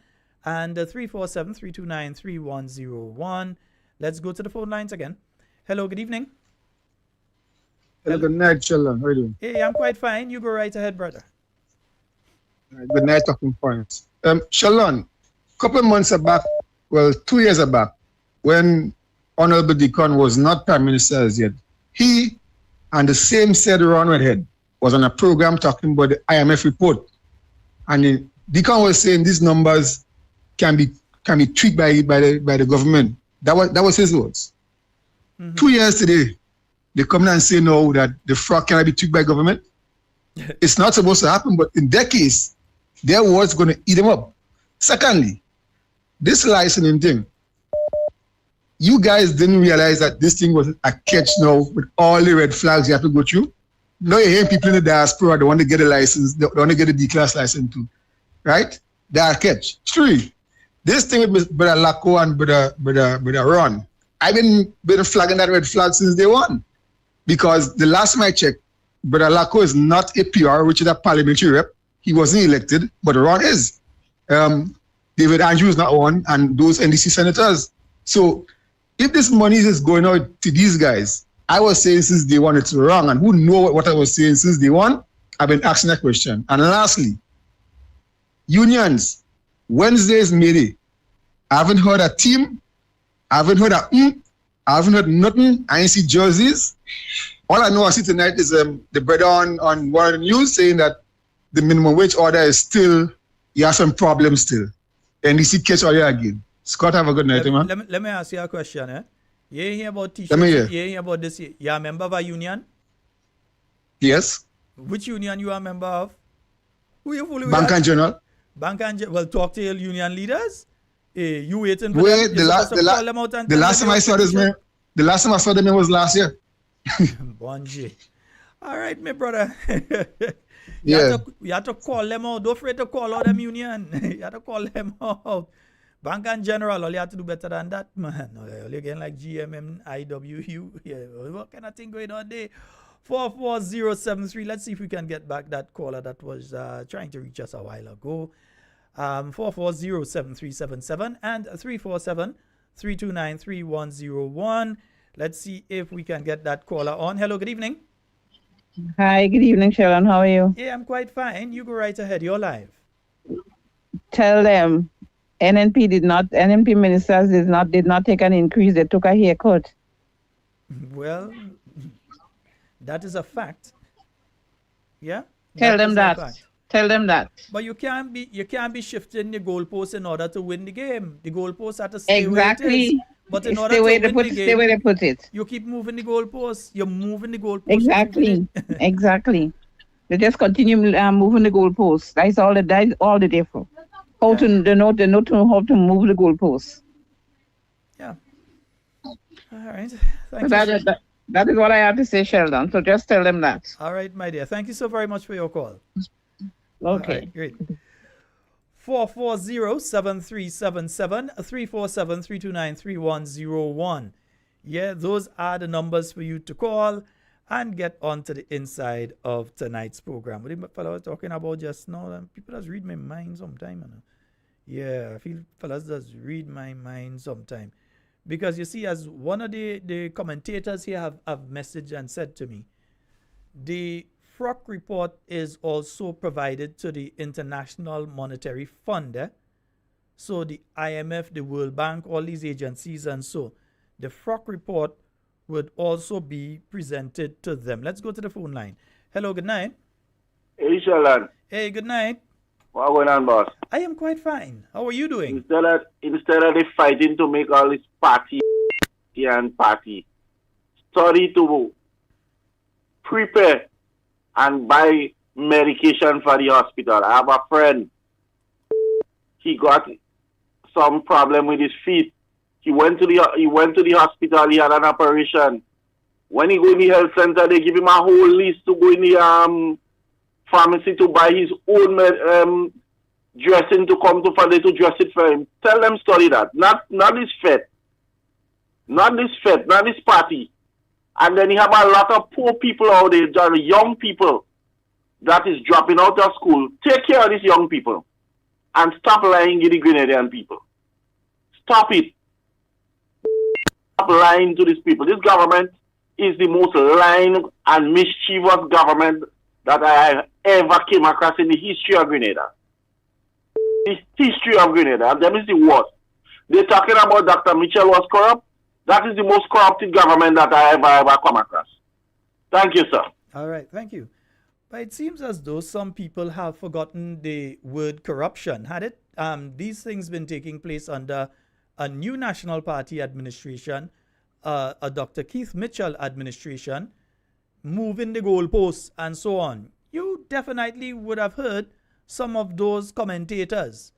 and 347-329-3101. Let's go to the phone lines again. Hello, good evening. Hello, good night, Sheldon. How are you doing? Hey, I'm quite fine. You go right ahead, brother. Good night, talking points. Sheldon, a couple of months back, well, 2 years back, when Honorable Deacon was not Prime Minister as yet, he and the same said Ron Redhead was on a program talking about the IMF report. And Deacon was saying these numbers can be tweaked by the government. That was his words. 2 years today, they come and say no, that the fraud cannot be tweaked by government. It's not supposed to happen, but in their case, their words going to eat them up. Secondly, this licensing thing, you guys didn't realize that this thing was a catch now with all the red flags you have to go through. Now you're hearing people in the diaspora, they want to get a license, they want to get a D-class license too, right? They are catch. 3, this thing with Brother Laco and Brother Ron, I've been flagging that red flag since day one. Because the last time I checked, Brother Laco is not a PR, which is a parliamentary rep. He wasn't elected, but Ron is. David Andrews is not one, and those NDC senators. So if this money is going out to these guys, I was saying since day one it's wrong, and who know what I was saying since day one? I've been asking that question. And lastly, unions, Wednesday is May Day. I haven't heard a team, I haven't heard I haven't heard nothing. I ain't see jerseys. All I know I see tonight is the brother on one of the news saying that the minimum wage order is still, you have some problems still. NDC catch order again. Scott, have a good night, man. Let me ask you a question. You hear about t-shirts? Let me hear. You hear about this? You are a member of a union? Yes. Which union you are a member of? Who you fooling with? Bank and General. Bank and General. Well, talk to your union leaders. You waiting for Wait, them? the last time I saw this man, the last time I saw them was last year. Bonji. All right, my brother. Yeah. You have to call them out. Don't afraid to call out them union. You have to call them out. Bank and General, all you have to do better than that, man. You're getting like GMM, IWU. Yeah, what kind of thing going on there? 44073. Let's see if we can get back that caller that was trying to reach us a while ago. 4407377 and 347-329-3101. Let's see if we can get that caller on. Hello, good evening. Hi, good evening, Sheldon. How are you? Yeah, I'm quite fine. You go right ahead. You're live. Tell them NNP ministers did not take an increase. They took a haircut. Well, that is a fact. Yeah. Tell them that. Tell them that. But you can't be shifting the goalpost in order to win the game. The goalpost have to stay Exactly. where it is. But in order Stay to where win they the put game, stay where they put it. you keep moving the goalpost. You're moving the goalpost. Exactly. Exactly. They just continue moving the goalposts. That's all the day for. How to know how to move the goalposts. Yeah. All right. So that is what I have to say, Sheldon. So just tell them that. All right, my dear. Thank you so very much for your call. Okay. Right, great. 440-7377 347-329-3101. Yeah, those are the numbers for you to call and get onto the inside of tonight's program. What the fellow was talking about just now, people just read my mind sometime. Yeah, I feel fellas just read my mind sometime. Because you see, as one of the commentators here have messaged and said to me, the FROC report is also provided to the International Monetary Fund. So the IMF, the World Bank, all these agencies, and so the FROC report would also be presented to them. Let's go to the phone line. Hello, good night. Hey, Sheldon. Hey, good night. What's going on, boss? I am quite fine. How are you doing? Instead of they fighting to make all this party and party, study to prepare and buy medication for the hospital. I have a friend. He got some problem with his feet. He went to the hospital. He had an operation. When he go in the health center, they give him a whole list to go in the pharmacy to buy his own dressing to come to Friday to dress it for him. Tell them study that. Not this fete. Not this party. And then you have a lot of poor people out there, young people that is dropping out of school. Take care of these young people. And stop lying to the Grenadian people. Stop it. Stop lying to these people. This government is the most lying and mischievous government that I ever came across in the history of Grenada. The history of Grenada. And that is the worst. They're talking about Dr. Mitchell was corrupt. That is the most corrupted government that I ever come across. Thank you, sir. All right, thank you. But it seems as though some people have forgotten the word corruption. Had it these things been taking place under a new National Party administration, a Dr. Keith Mitchell administration, moving the goalposts and so on, you definitely would have heard some of those commentators.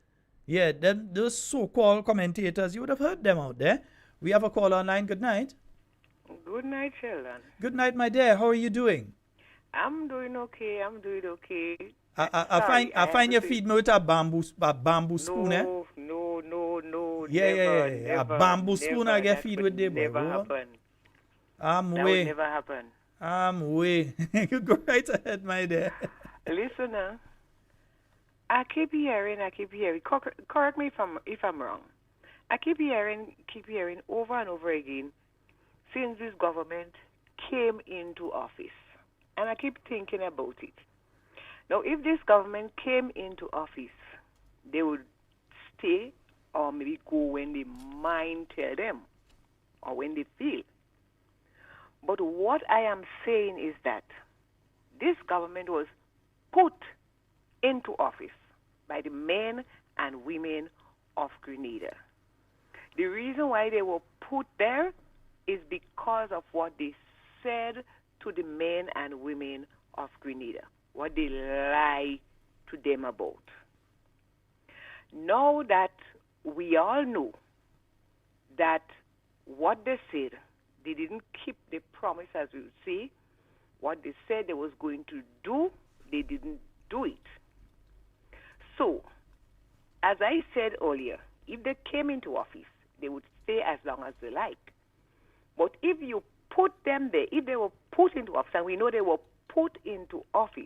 Yeah, those so-called commentators, you would have heard them out there. We have a call online. Good night. Good night, Sheldon. Good night, my dear. How are you doing? I'm doing okay. I find you feed me with a bamboo spoon, eh? No. Yeah. A bamboo spoon I get feed with the never happen. I'm That way. would never happen. I'm way. You go right ahead, my dear. Listen, I keep hearing. Correct me if I'm wrong. I keep hearing over and over again since this government came into office. And I keep thinking about it. Now, if this government came into office, they would stay or maybe go when the mind tell them or when they feel. But what I am saying is that this government was put into office by the men and women of Grenada. The reason why they were put there is because of what they said to the men and women of Grenada, what they lie to them about. Now that we all know that what they said, they didn't keep the promise, as we would say. What they said they was going to do, they didn't do it. So, as I said earlier, if they came into office, they would stay as long as they like. But if you put them there, if they were put into office, and we know they were put into office,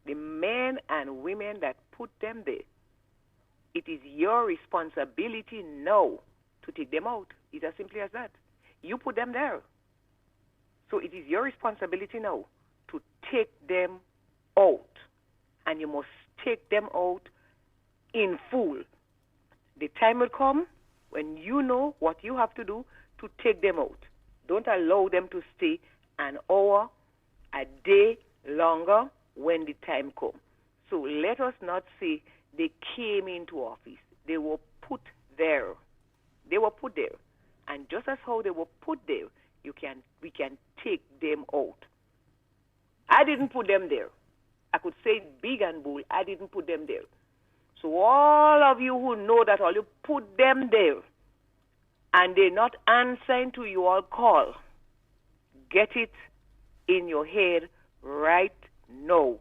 the men and women that put them there, it is your responsibility now to take them out. It's as simple as that. You put them there. So it is your responsibility now to take them out. And you must take them out in full. The time will come when you know what you have to do to take them out. Don't allow them to stay an hour, a day longer when the time comes. So let us not say they came into office. They were put there. They were put there. And just as how they were put there, we can take them out. I didn't put them there. I could say it big and bold. I didn't put them there. So all of you who know that all you put them there and they're not answering to your call, get it in your head right now.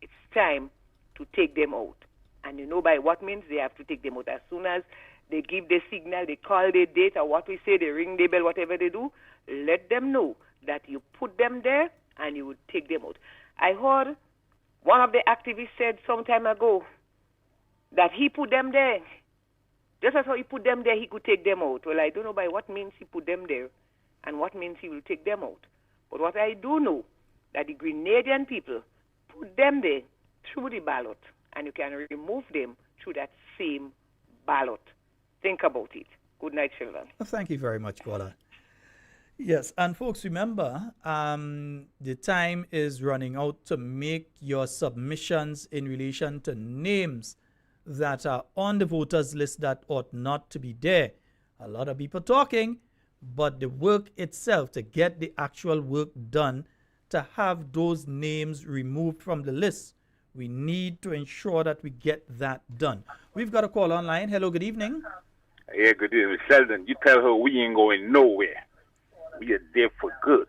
It's time to take them out. And you know by what means they have to take them out. As soon as they give the signal, they call the date, or what we say, they ring the bell, whatever they do, let them know that you put them there and you would take them out. I heard one of the activists said some time ago that he put them there. Just as how he put them there, he could take them out. Well, I don't know by what means he put them there and what means he will take them out. But what I do know, that the Grenadian people put them there through the ballot, and you can remove them through that same ballot. Think about it. Good night, children. Thank you very much, Paula. Yes, and folks, remember, the time is running out to make your submissions in relation to names that are on the voters list that ought not to be there. A lot of people talking, but the work itself, to get the actual work done, to have those names removed from the list, We need to ensure that we get that done. We've got a call online. Hello, good evening. Yeah, good evening. Sheldon, you tell her we ain't going nowhere. We are there for good.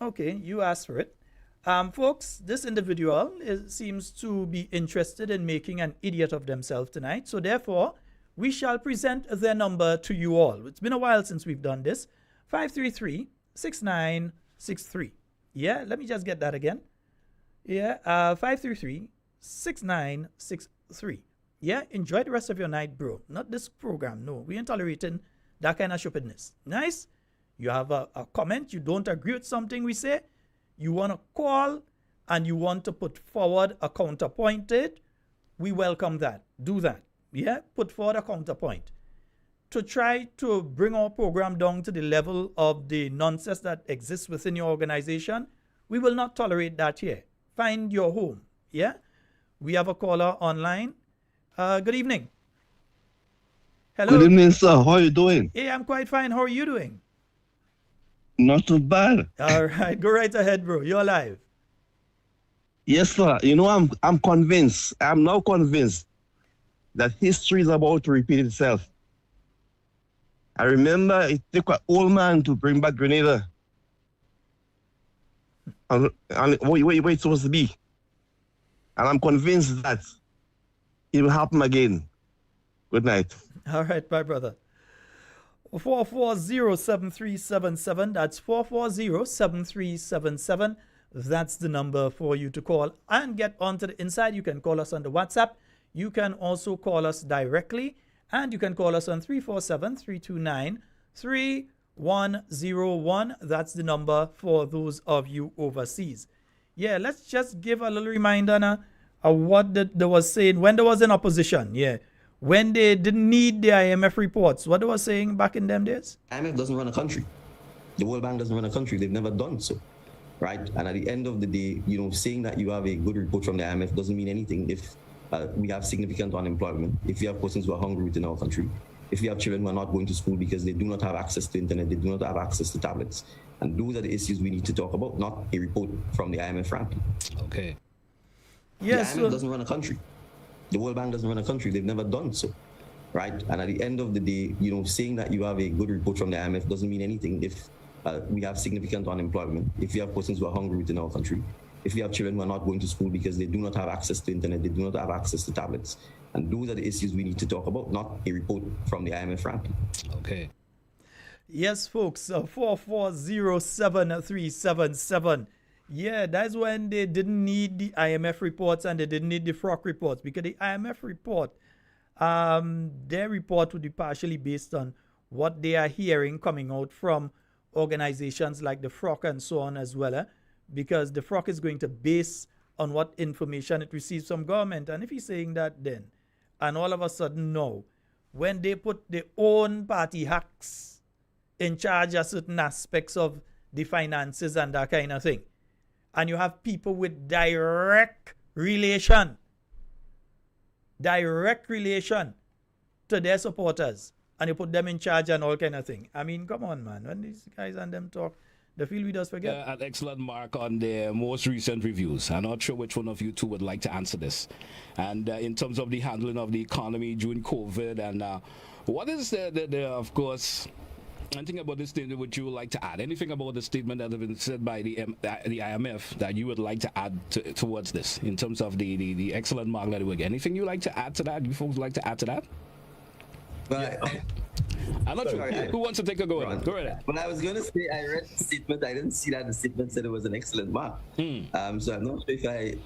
Okay, you asked for it. Folks, this individual seems to be interested in making an idiot of themselves tonight. So therefore, we shall present their number to you all. It's been a while since we've done this. 533-6963. Yeah, let me just get that again. Yeah, 533-6963. Yeah, enjoy the rest of your night, bro. Not this program, no. We ain't tolerating that kind of stupidness. Nice? You have a comment, you don't agree with something we say, you want to call and you want to put forward a counterpointed, we welcome that. Do that. Yeah, put forward a counterpoint. To try to bring our program down to the level of the nonsense that exists within your organization, we will not tolerate that here. Find your home. Yeah? We have a caller online. Good evening. Hello. Good evening, sir. How are you doing? Hey, I'm quite fine. How are you doing? Not too bad. All right. Go right ahead, bro. You're live. Yes, sir. You know, I'm convinced. I'm now convinced that history is about to repeat itself. I remember it took an old man to bring back Grenada. And where it's supposed to be. And I'm convinced that it will happen again. Good night. All right, my brother. 440-7377. That's 440-7377. That's the number for you to call and get onto the inside. You can call us on the WhatsApp. You can also call us directly. And you can call us on 347-329-3101. That's the number for those of you overseas. Yeah, let's just give a little reminder now of what they was saying when they was in opposition. Yeah, when they didn't need the IMF reports. What they was saying back in them days? IMF doesn't run a country. The World Bank doesn't run a country. They've never done so, right? And at the end of the day, you know, saying that you have a good report from the IMF doesn't mean anything if we have significant unemployment, if we have persons who are hungry within our country, if we have children who are not going to school because they do not have access to internet, they do not have access to tablets. And those are the issues we need to talk about, not a report from the IMF, frankly. Okay. Yes. The IMF doesn't run a country. The World Bank doesn't run a country. They've never done so, right? And at the end of the day, you know, saying that you have a good report from the IMF doesn't mean anything if we have significant unemployment, if we have persons who are hungry within our country, if we have children who are not going to school because they do not have access to internet, they do not have access to tablets. And those are the issues we need to talk about, not a report from the IMF, frankly. Okay. Yes, folks, 440-7377. Yeah, that's when they didn't need the IMF reports and they didn't need the FROC reports, because the IMF report, their report would be partially based on what they are hearing coming out from organizations like the FROC and so on as well, because the FROC is going to base on what information it receives from government. And if he's saying that then, and all of a sudden no, when they put their own party hacks in charge of certain aspects of the finances and that kind of thing, and you have people with direct relation to their supporters, and you put them in charge and all kind of thing. I mean, come on, man. When these guys and them talk, the field we just forget. An excellent mark on the most recent reviews. I'm not sure which one of you two would like to answer this. And in terms of the handling of the economy during COVID, and what is the of course, anything about this statement would you like to add? Anything about the statement that has been said by the IMF that you would like to add towards this in terms of the excellent mark that we get? Anything you like to add to that? You folks like to add to that? But I'm not sure who wants to take a go at it. Go ahead. But I was going to say, I read the statement. I didn't see that the statement said it was an excellent mark. So I'm not sure if I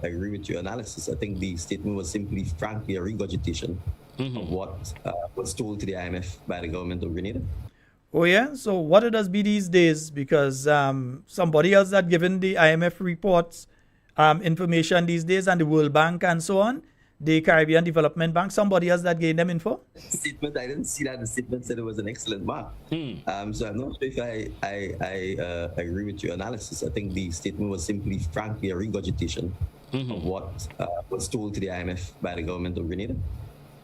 agree with your analysis. I think the statement was simply, frankly, a regurgitation of what was told to the IMF by the government of Grenada. Oh yeah. So what it does be these days, because somebody else had given the IMF reports information these days, and the World Bank and so on, the Caribbean Development Bank, somebody else that gave them info? Statement, I didn't see that the statement said it was an excellent mark. So I'm not sure if I agree with your analysis. I think the statement was simply, frankly, a regurgitation of what was told to the IMF by the government of Grenada.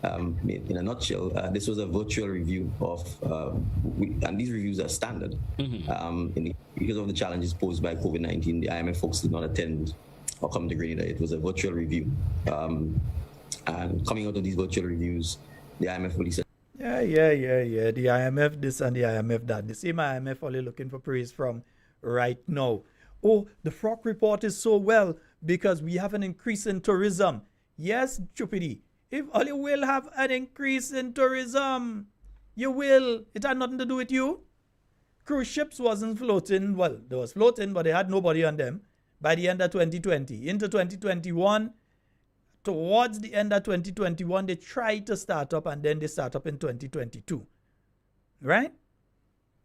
In a nutshell, this was a virtual review of, and these reviews are standard. Because of the challenges posed by COVID-19, the IMF folks did not attend or come to Grenada. It was a virtual review. And coming out of these virtual reviews, the IMF released Yeah. The IMF this and the IMF that. The same IMF only looking for praise from right now. Oh, the Frock report is so well because we have an increase in tourism. Yes, Chupidi. If all you will have an increase in tourism, you will. It had nothing to do with you. Cruise ships wasn't floating. Well, they was floating, but they had nobody on them by the end of 2020. Into 2021, towards the end of 2021, they tried to start up and then they start up in 2022. Right?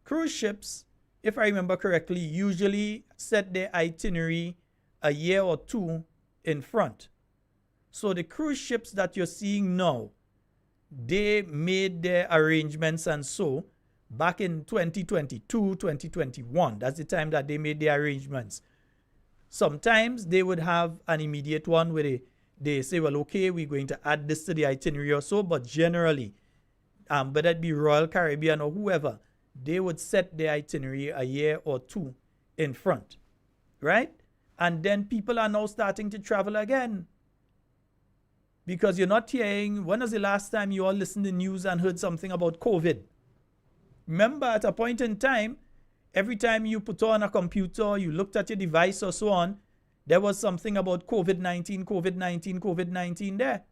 Cruise ships, if I remember correctly, usually set their itinerary a year or two in front. So the cruise ships that you're seeing now, they made their arrangements and so back in 2022, 2021. That's the time that they made their arrangements. Sometimes they would have an immediate one where they say, well, okay, we're going to add this to the itinerary or so, but generally, whether it be Royal Caribbean or whoever, they would set their itinerary a year or two in front, right? And then people are now starting to travel again. Because you're not hearing, when was the last time you all listened to the news and heard something about COVID? Remember, at a point in time, every time you put on a computer, you looked at your device or so on, there was something about COVID-19, COVID-19, COVID-19 there.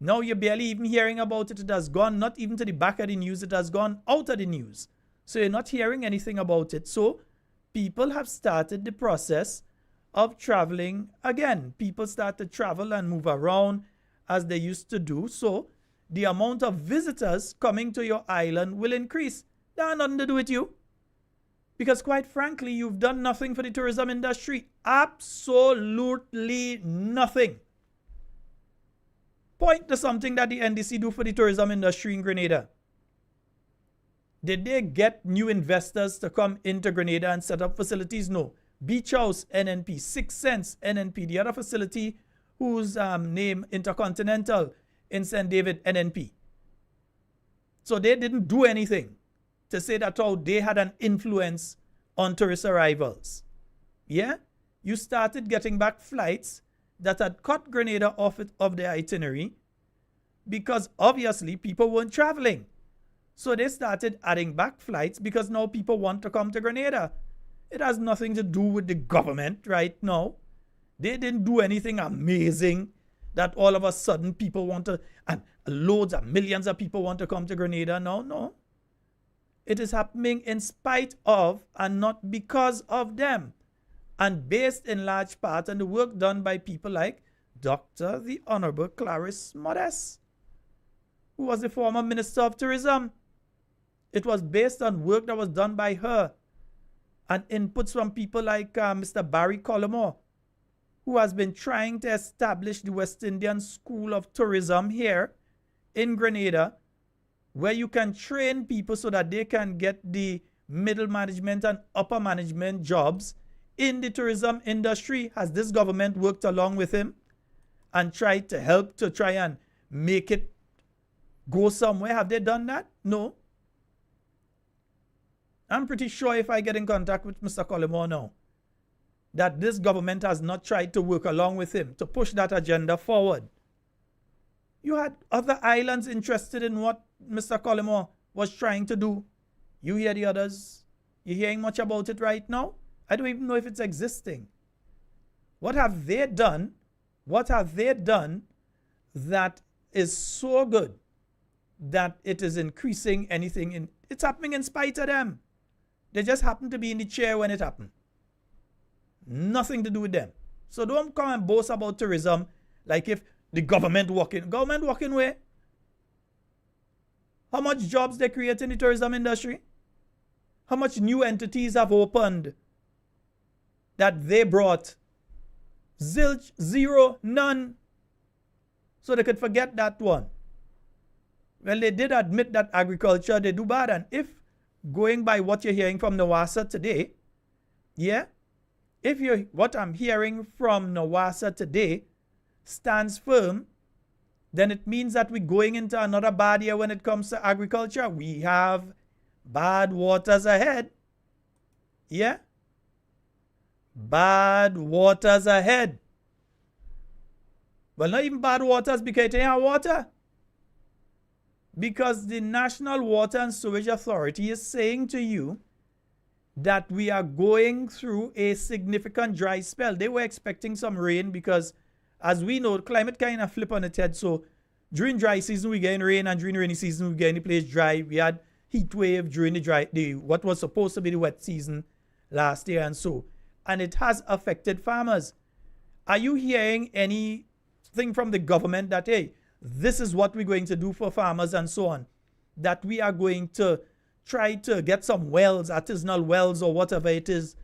Now you're barely even hearing about it. It has gone not even to the back of the news. It has gone out of the news. So you're not hearing anything about it. So people have started the process of traveling again. People start to travel and move around as they used to do. So the amount of visitors coming to your island will increase. That has nothing to do with you. Because quite frankly, you've done nothing for the tourism industry. Absolutely nothing. Point to something that the NDC do for the tourism industry in Grenada. Did they get new investors to come into Grenada and set up facilities? No. Beach House, NNP. 6 Cents, NNP. The other facility whose name, Intercontinental in St. David, NNP. So they didn't do anything to say that how they had an influence on tourist arrivals. Yeah? You started getting back flights that had cut Grenada off of their itinerary because obviously people weren't traveling. So they started adding back flights because now people want to come to Grenada. It has nothing to do with the government right now. They didn't do anything amazing that all of a sudden people want to, and loads of millions of people want to come to Grenada. No. It is happening in spite of and not because of them. And based in large part on the work done by people like Dr. the Honorable Clarice Modest, who was the former Minister of Tourism. It was based on work that was done by her and inputs from people like Mr. Barry Collymore, who has been trying to establish the West Indian School of Tourism here in Grenada, where you can train people so that they can get the middle management and upper management jobs in the tourism industry. Has this government worked along with him and tried to help to try and make it go somewhere? Have they done that? No. I'm pretty sure if I get in contact with Mr. Collymore now, that this government has not tried to work along with him to push that agenda forward. You had other islands interested in what Mr. Collymore was trying to do. You hear the others? You hearing much about it right now? I don't even know if it's existing. What have they done? What have they done that is so good that it is increasing anything? It's happening in spite of them. They just happen to be in the chair when it happened. Nothing to do with them. So don't come and boast about tourism like if the government working. Government working where? How much jobs they create in the tourism industry? How much new entities have opened that they brought? Zilch, zero, none. So they could forget that one. Well, they did admit that agriculture, they do bad. And if going by what you're hearing from Nawasa today, yeah, what I'm hearing from Nawasa today stands firm, then it means that we're going into another bad year when it comes to agriculture. We have bad waters ahead. Yeah? Bad waters ahead. Well, not even bad waters because it ain't water. Because the National Water and Sewage Authority is saying to you that we are going through a significant dry spell. They were expecting some rain because, as we know, climate kind of flip on its head. So during dry season, we get rain, and during rainy season, we get the place dry. We had heat wave during what was supposed to be the wet season last year and so. And it has affected farmers. Are you hearing anything from the government that, hey, this is what we're going to do for farmers and so on? That we are going to try to get some wells, artisanal wells or whatever it is,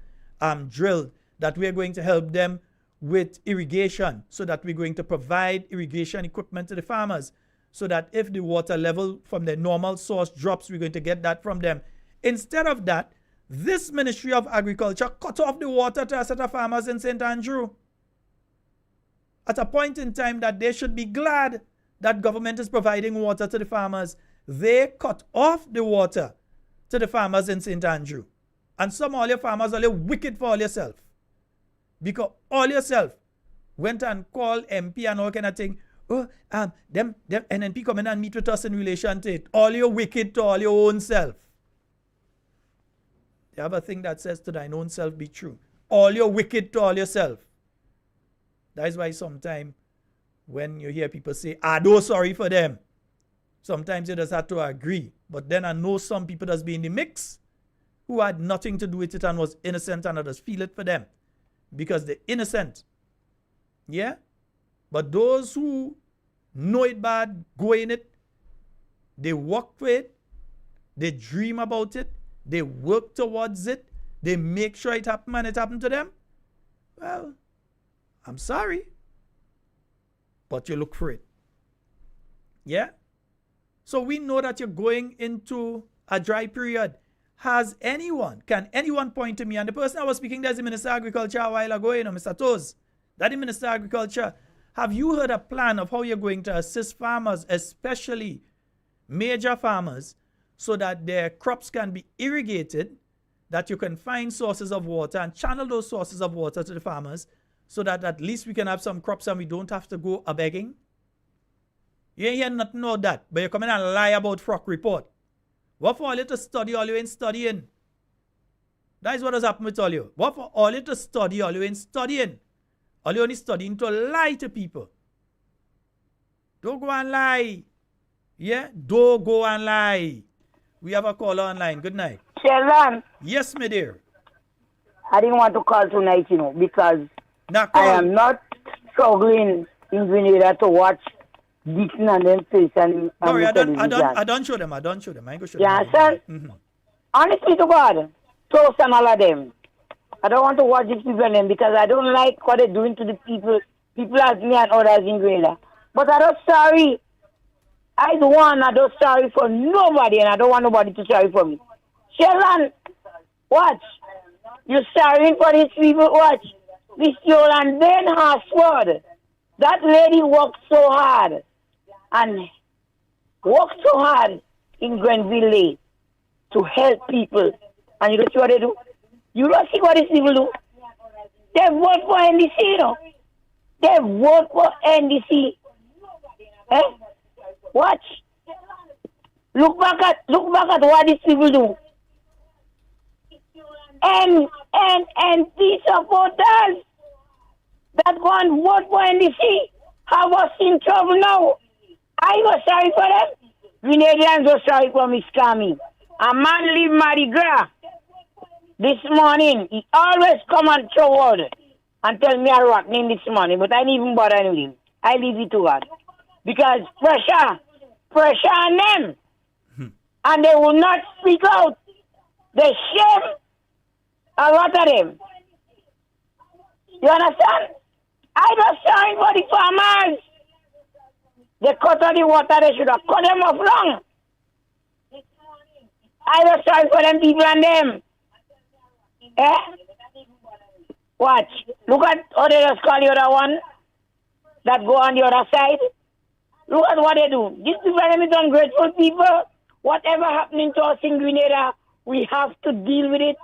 drilled, that we are going to help them with irrigation, so that we're going to provide irrigation equipment to the farmers, so that if the water level from the normal source drops, we're going to get that from them. Instead of that, this Ministry of Agriculture cut off the water to a set of farmers in St. Andrew. At a point in time that they should be glad that government is providing water to the farmers, they cut off the water to the farmers in St. Andrew. And some all your farmers are wicked for all yourself. Because all yourself went and called MP and all kind of thing. Oh, them NNP come in and meet with us in relation to it. All you wicked to all your own self. They have a thing that says to thine own self be true. All you wicked to all yourself. That is why sometimes when you hear people say, I do sorry for them, sometimes you just have to agree. But then I know some people that's been in the mix who had nothing to do with it and was innocent, and I just feel it for them. Because they're innocent. Yeah? But those who know it bad, go in it, they work for it, they dream about it, they work towards it, they make sure it happens and it happened to them. Well, I'm sorry. But you look for it. Yeah? So we know that you're going into a dry period. Can anyone point to me? And the person I was speaking to is the Minister of Agriculture a while ago, Mr. Toes. That the Minister of Agriculture. Have you heard a plan of how you're going to assist farmers, especially major farmers, so that their crops can be irrigated, that you can find sources of water and channel those sources of water to the farmers, so that at least we can have some crops and we don't have to go a-begging? You ain't hear nothing of that, but you come in and lie about Frock report. What for all you to study all you ain't studying? That is what has happened with all you. What for all you to study all you ain't studying? All you only studying to lie to people. Don't go and lie. Yeah? Don't go and lie. We have a caller online. Good night. Sheldon. Yes, my dear. I didn't want to call tonight, because I am not struggling in Grenada to watch Dixon and them face and sorry, I don't show them. I ain't gonna show them. Yeah, sir. Mm-hmm. Honestly to God, toast and all of them. I don't want to watch these people and them because I don't like what they're doing to the people like me and others in Grenada. But I'm not sorry. I'm not sorry for nobody, and I don't want nobody to sorry for me. Sheldon, watch. You're sorry for these people, watch. This Yolan Ben Hasford. That lady worked so hard. And worked so hard in Grenville Lane to help people. And you don't see what they do? You don't see what these people do? They vote for NDC, They vote for NDC. Eh? Watch. Look back at what these people do. NNP supporters that go and vote for NDC have us in trouble now. I was sorry for them. Grenadians were sorry for Miss Kami. A man leave Mardi Gras this morning. He always come and forward and tell me a rock name this morning, but I didn't even bother him. I leave it to God. Because pressure on them. And they will not speak out. They shame a lot of them. You understand? I was sorry for the farmers. They cut out the water, they should have cut them off long. I was sorry for them people and them. Eh? Watch. Look at how they just call the other one that go on the other side. Look at what they do. These people are ungrateful people. Whatever happening to us in Grenada, we have to deal with it.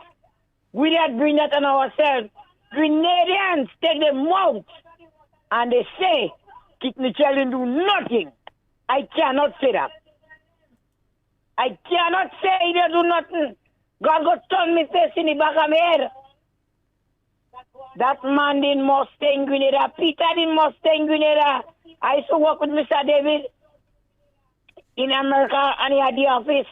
We not bring that on ourselves. Grenadians take them out and they say, Kit Mitchell didn't do nothing. I cannot say that. I cannot say he didn't do nothing. God got turn me face in the back of my head. That man didn't must stay in Grenada. Peter didn't must stay in Grenada. I used to work with Mr. David in America and he had the office.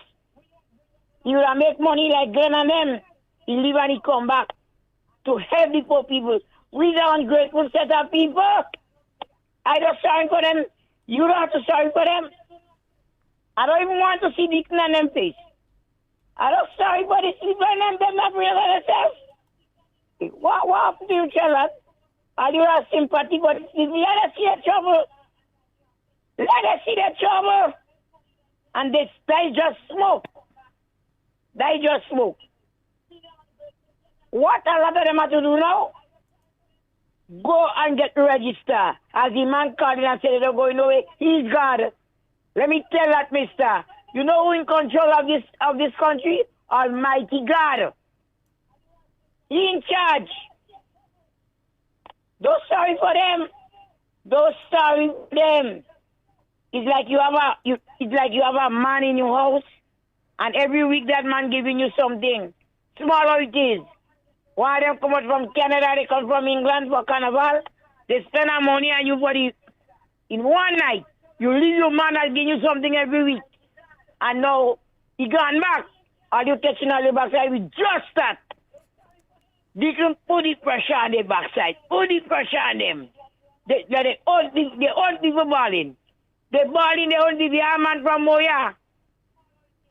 He would make money like Glenn and them. He leave and he come back to help the poor people. We are ungrateful set of people. I don't sorry for them. You don't have to sorry for them. I don't even want to see Dickon and them face. I don't sorry for the people and them not real themselves. What happened to you, Sheldon? Are you have sympathy for these people? Let us see their trouble. Let us see their trouble. And they just smoke. They just smoke. What a lot of them have to do now? Go and get registered. As the man called in and said they don't go nowhere, he's God. Let me tell that, mister. You know who in control of this country? Almighty God. He in charge. Don't sorry for them. Don't sorry for them. It's like you have a man in your house, and every week that man giving you something. Smaller it is. Why them come out from Canada, they come from England for carnival. They spend our money on you for in one night. You leave your man and give you something every week. And now he gone back. Are you touching on the backside with just that? They can put the pressure on the backside. Put the pressure on them. They old people balling. They balling the old people. A man from Moya.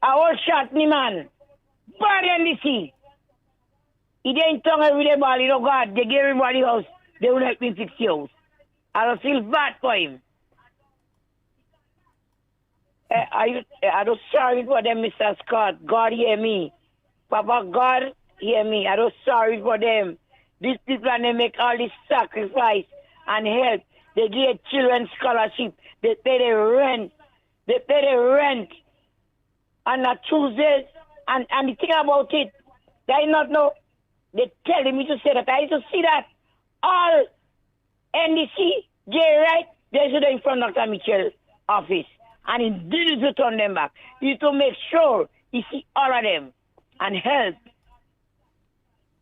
A old shot me man. Bad in the sea. He didn't tongue every day balling. Oh God, they gave everybody house. They will help me fix the house. I don't feel bad for him. I don't sorry for them, Mr. Scott. God hear me. Papa, God hear me. I don't sorry for them. These people and they make all this sacrifice and help. They give children scholarship. They pay the rent. They pay the rent on a Tuesdays. And the thing about it, they not know. They telling me to say that. I used to see that all NDC, right? They should in front of Dr. Mitchell's office. And he didn't return them back. He used to make sure he see all of them and help.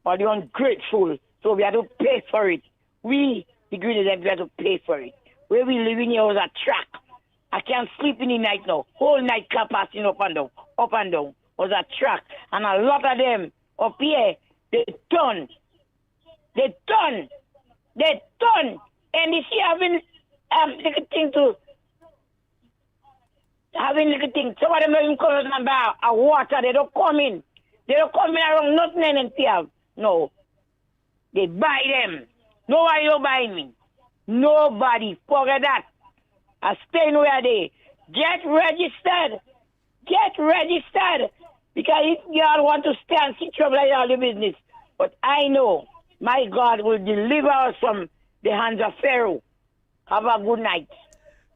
But the ungrateful, so we have to pay for it. We, the Grenadians, we have to pay for it. Where we live in here was a track. I can't sleep in the night now. Whole night car passing up and down, was a track. And a lot of them up here, they turn. And you see having little thing to some of them don't even come out and buy a water. They don't come in. They don't come in around nothing and have. No. They buy them. Nobody don't buy me. Nobody. Forget that. I stay where they. Get registered. Because if God want to stay and see trouble in all the business. But I know my God will deliver us from the hands of Pharaoh. Have a good night.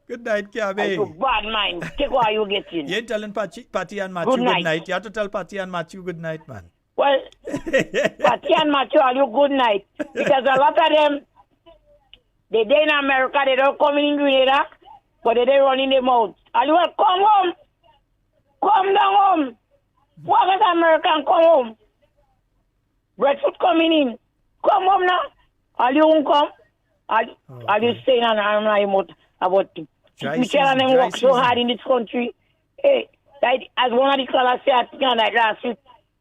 Good night, Kabe. I have bad mind. Take what you getting. You ain't telling Patty and Matthew good night. You have to tell Patty and Matthew good night, man. Well, Patty and Matthew, are you good night? Because a lot of them, they in America, they don't come in Grenada, but they running them out. Are you come home? Come down home. Walk as American, come home. Breadfruit coming in. Come home now. Are you won't come? Are you saying about Michelle and them work so hard in this country? Hey, like, as one of the callers said like last week,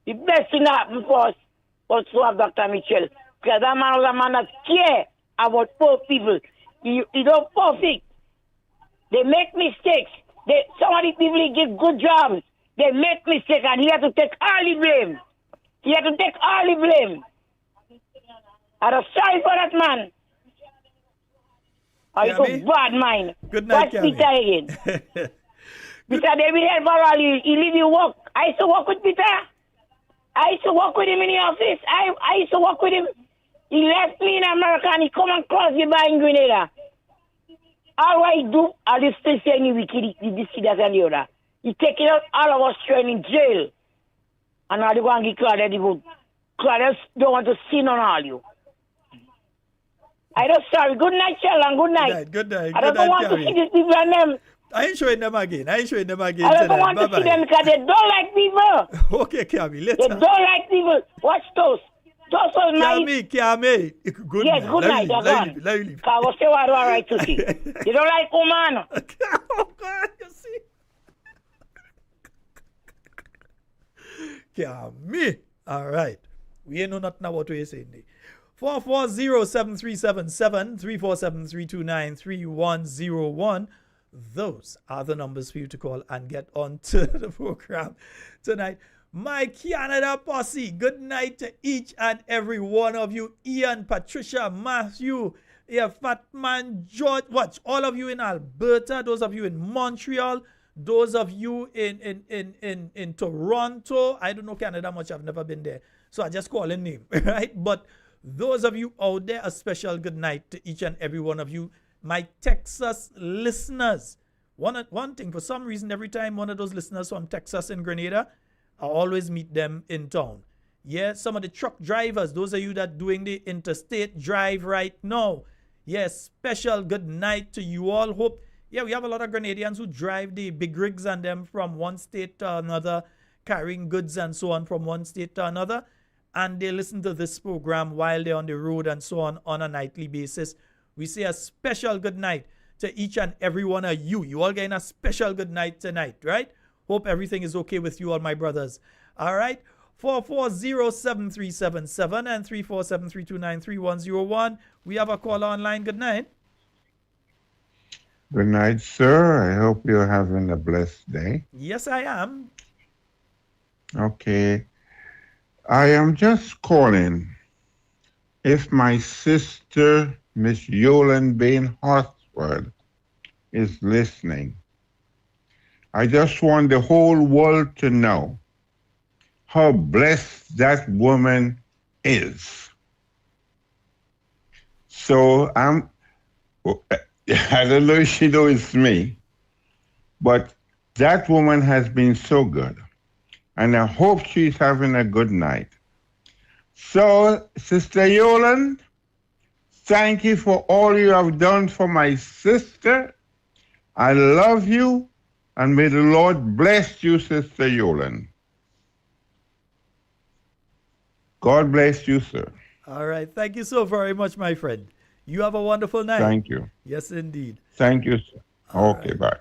the best thing that happened for us was to have Dr. Mitchell. Because that man was a man that care about poor people. He don't perfect. They make mistakes. Some of the people he give good jobs. They make mistakes and he had to take all the blame. I'm sorry for that man. I got bad mind. Good night, Peter again. Peter David Helper, he leave you work. I used to work with Peter. I used to work with him in the office. I used to work with him. He left me in America and he come and cross me by in Grenada. all what he do, all this thing saying wicked, this, that, and the other. He taking out all of us children in jail. And now they go and get Claudia, they go, Claudia don't want to see none of all you. I don't sorry. Good night, Sheldon. Good night. Good night. I don't want to see these people and them. I ain't showing them again. I don't want to see them because they don't like people. Okay, Kami, later. They don't like people. Watch those. Those are nice. Kami. Good yes, night. good night. Let me leave. Because I say what I right to see. You don't like woman. Oh, God, you see. Kami. All right. We ain't know nothing about what you're saying there. 440-7377, 347-329-3101. Those are the numbers for you to call and get on to the program tonight. My Canada posse, good night to each and every one of you. Ian, Patricia, Matthew, Fatman, George, watch, all of you in Alberta, those of you in Montreal, those of you in Toronto. I don't know Canada much, I've never been there. So I just call a name, right? But those of you out there, a special good night to each and every one of you. My Texas listeners. One thing, for some reason, every time one of those listeners from Texas and Grenada, I always meet them in town. Yeah, some of the truck drivers, those of you that doing the interstate drive right now. Yes, special good night to you all. Hope, yeah, we have a lot of Grenadians who drive the big rigs and them from one state to another, carrying goods and so on from one state to another. And they listen to this program while they're on the road and so on a nightly basis. We say a special good night to each and every one of you. You all getting a special good night tonight, right? Hope everything is okay with you all, my brothers. All right? 440-7377 and 347-329-3101. We have a caller online. Good night. Good night, sir. I hope you're having a blessed day. Yes, I am. Okay. I am just calling if my sister, Miss Yolan Bain Horsford, is listening. I just want the whole world to know how blessed that woman is. So I don't know if she knows me, but that woman has been so good. And I hope she's having a good night. So, Sister Yolan, thank you for all you have done for my sister. I love you, and may the Lord bless you, Sister Yolan. God bless you, sir. All right. Thank you so very much, my friend. You have a wonderful night. Thank you. Yes, indeed. Thank you, sir. Okay, bye.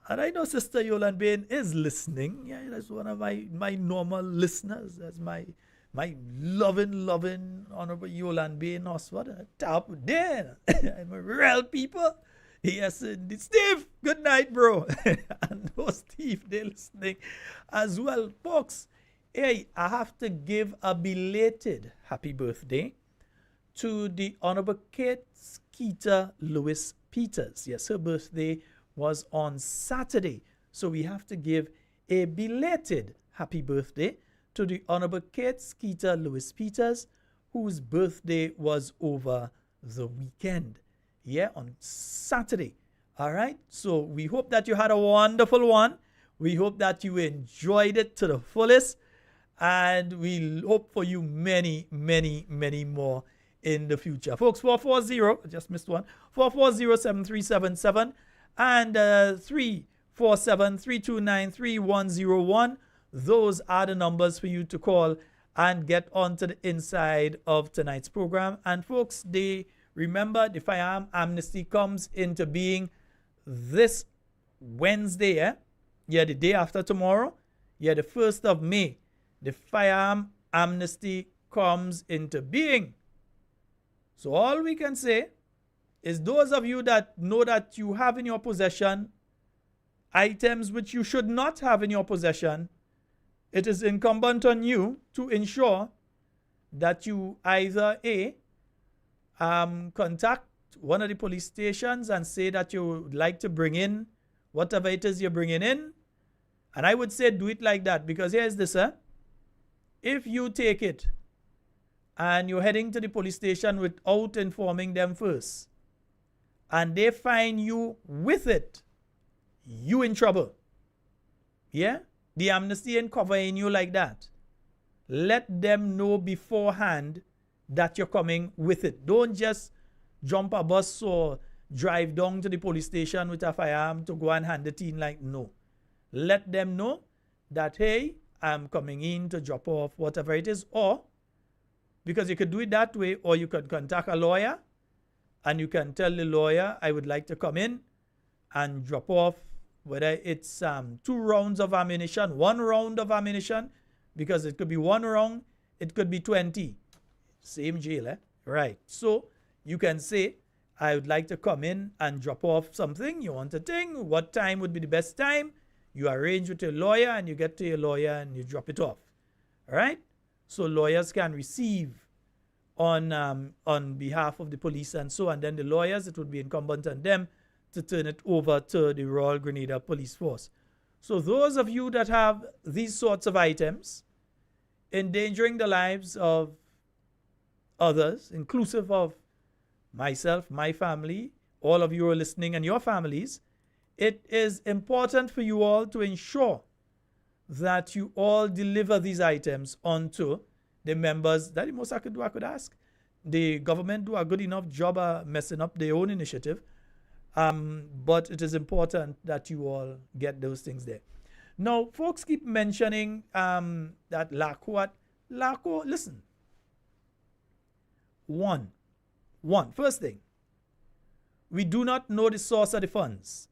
And I know Sister Yolan Bain is listening. Yeah, that's one of my normal listeners. That's my loving, honorable Yolan Bain Oswald. Top there. I'm a real people. Yes, indeed. Steve, good night, bro. And no, Steve, they're listening as well. Folks, hey, I have to give a belated happy birthday to the Honorable Kate Skeeter Lewis Peters. Yes, her birthday was on Saturday. So we have to give a belated happy birthday to the Honorable Kate Skeeter Lewis Peters, whose birthday was over the weekend. Yeah, on Saturday. All right. So we hope that you had a wonderful one. We hope that you enjoyed it to the fullest. And we hope for you many, many, many more in the future. Folks, 440, I just missed one, 440-7377 and 347-329-3101. Those are the numbers for you to call and get onto the inside of tonight's program. And folks, remember the firearm amnesty comes into being this Wednesday, yeah, the day after tomorrow, yeah, the 1st of May. The firearm amnesty comes into being. So all we can say is those of you that know that you have in your possession items which you should not have in your possession, it is incumbent on you to ensure that you either contact one of the police stations and say that you would like to bring in whatever it is you're bringing in. And I would say do it like that, because here's this, if you take it and you're heading to the police station without informing them first, and they find you with it, you in trouble. Yeah? The amnesty ain't covering you like that. Let them know beforehand that you're coming with it. Don't just jump a bus or drive down to the police station with a firearm to go and hand it in like, no. Let them know that, hey, I'm coming in to drop off whatever it is. Or, because you could do it that way, or you could contact a lawyer and you can tell the lawyer, I would like to come in and drop off, whether it's 2 rounds of ammunition, 1 round of ammunition, because it could be 1 round, it could be 20. Same jail, eh? Right. So you can say, I would like to come in and drop off something. You want a thing? What time would be the best time? You arrange with your lawyer and you get to your lawyer and you drop it off. All right? So lawyers can receive on behalf of the police and so on. Then the lawyers, it would be incumbent on them to turn it over to the Royal Grenada Police Force. So those of you that have these sorts of items endangering the lives of others, inclusive of myself, my family, all of you who are listening and your families, it is important for you all to ensure that you all deliver these items onto the members. That the most I could do, I could ask. The government do a good enough job of messing up their own initiative. But it is important that you all get those things there. Now, folks keep mentioning that LACO. LACO, listen. First thing, we do not know the source of the funds.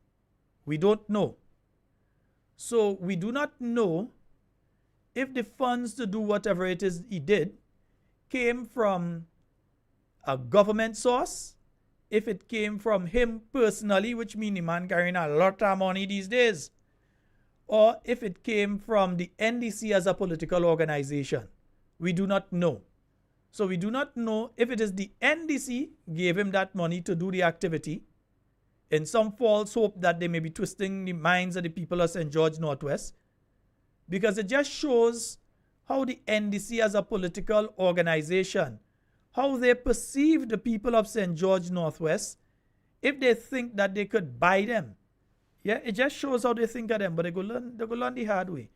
We don't know. So we do not know if the funds to do whatever it is he did came from a government source, if it came from him personally, which means the man carrying a lot of money these days, or if it came from the NDC as a political organization. We do not know. So we do not know if it is the NDC gave him that money to do the activity in some false hope that they may be twisting the minds of the people of St. George Northwest, because it just shows how the NDC as a political organization, how they perceive the people of St. George Northwest, if they think that they could buy them. Yeah, it just shows how they think of them, but they go learn the hard way.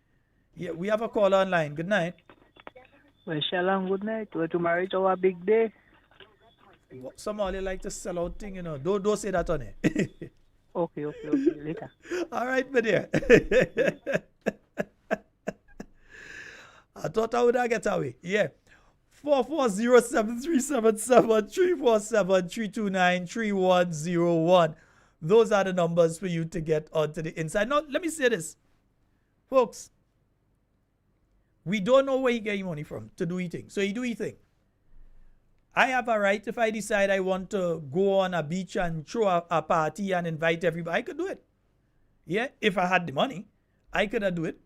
Yeah, we have a caller online. Good night. Well, Sheldon, good night. We're tomorrow is our big day. Somebody like to sell out thing, you know. Don't say that on it. Okay, later. All right, my dear. I thought I would get away. Yeah. 440-737-347-329-3101. Those are the numbers for you to get onto the inside. Now, let me say this. Folks, we don't know where he get money from to do anything. So he do anything. I have a right, if I decide I want to go on a beach and throw a party and invite everybody, I could do it. Yeah, if I had the money, I could do it.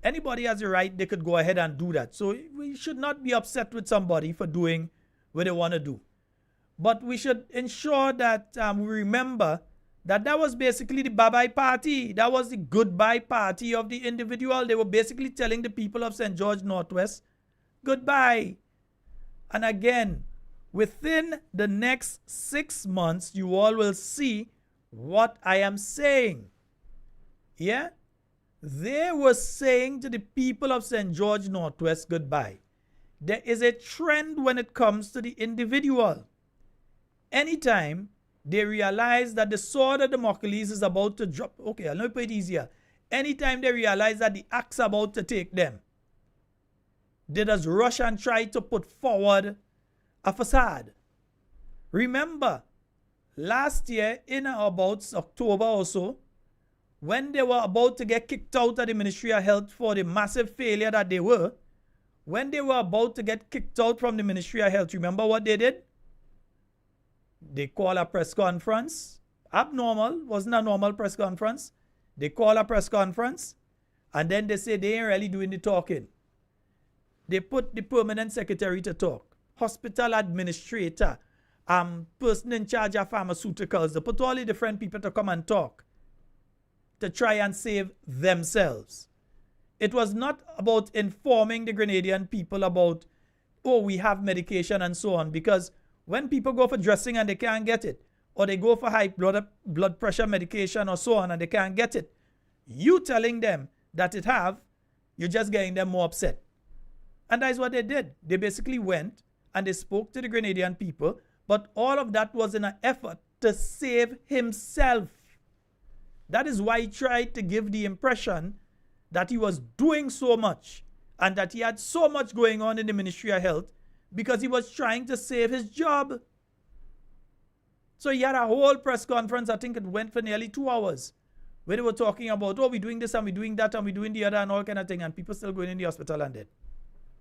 Anybody has a right, they could go ahead and do that. So we should not be upset with somebody for doing what they want to do. But we should ensure that we remember that was basically the bye-bye party. That was the goodbye party of the individual. They were basically telling the people of St. George Northwest, goodbye. And again, within the next 6 months, you all will see what I am saying. Yeah? They were saying to the people of St. George Northwest, goodbye. There is a trend when it comes to the individual. Anytime they realize that the sword of Damocles is about to drop. Okay, I'll put it easier. Anytime they realize that the axe is about to take them, they just rush and try to put forward a facade. Remember, last year in about October or so, when they were about to get kicked out of the Ministry of Health for the massive failure that they were, when they were about to get kicked out from the Ministry of Health, remember what they did? They call a press conference. Abnormal, wasn't a normal press conference. They call a press conference and then they say they ain't really doing the talking. They put the permanent secretary to talk, hospital administrator, person in charge of pharmaceuticals. They put all the different people to come and talk to try and save themselves. It was not about informing the Grenadian people about, oh, we have medication and so on, because when people go for dressing and they can't get it, or they go for high blood pressure medication or so on and they can't get it. You telling them that it have, you're just getting them more upset. And that is what they did. They basically went and they spoke to the Grenadian people, but all of that was in an effort to save himself. That is why he tried to give the impression that he was doing so much and that he had so much going on in the Ministry of Health because he was trying to save his job. So he had a whole press conference, I think it went for nearly 2 hours, where they were talking about, oh, we're doing this and we're doing that and we're doing the other and all kind of thing, and people still going in the hospital and dead.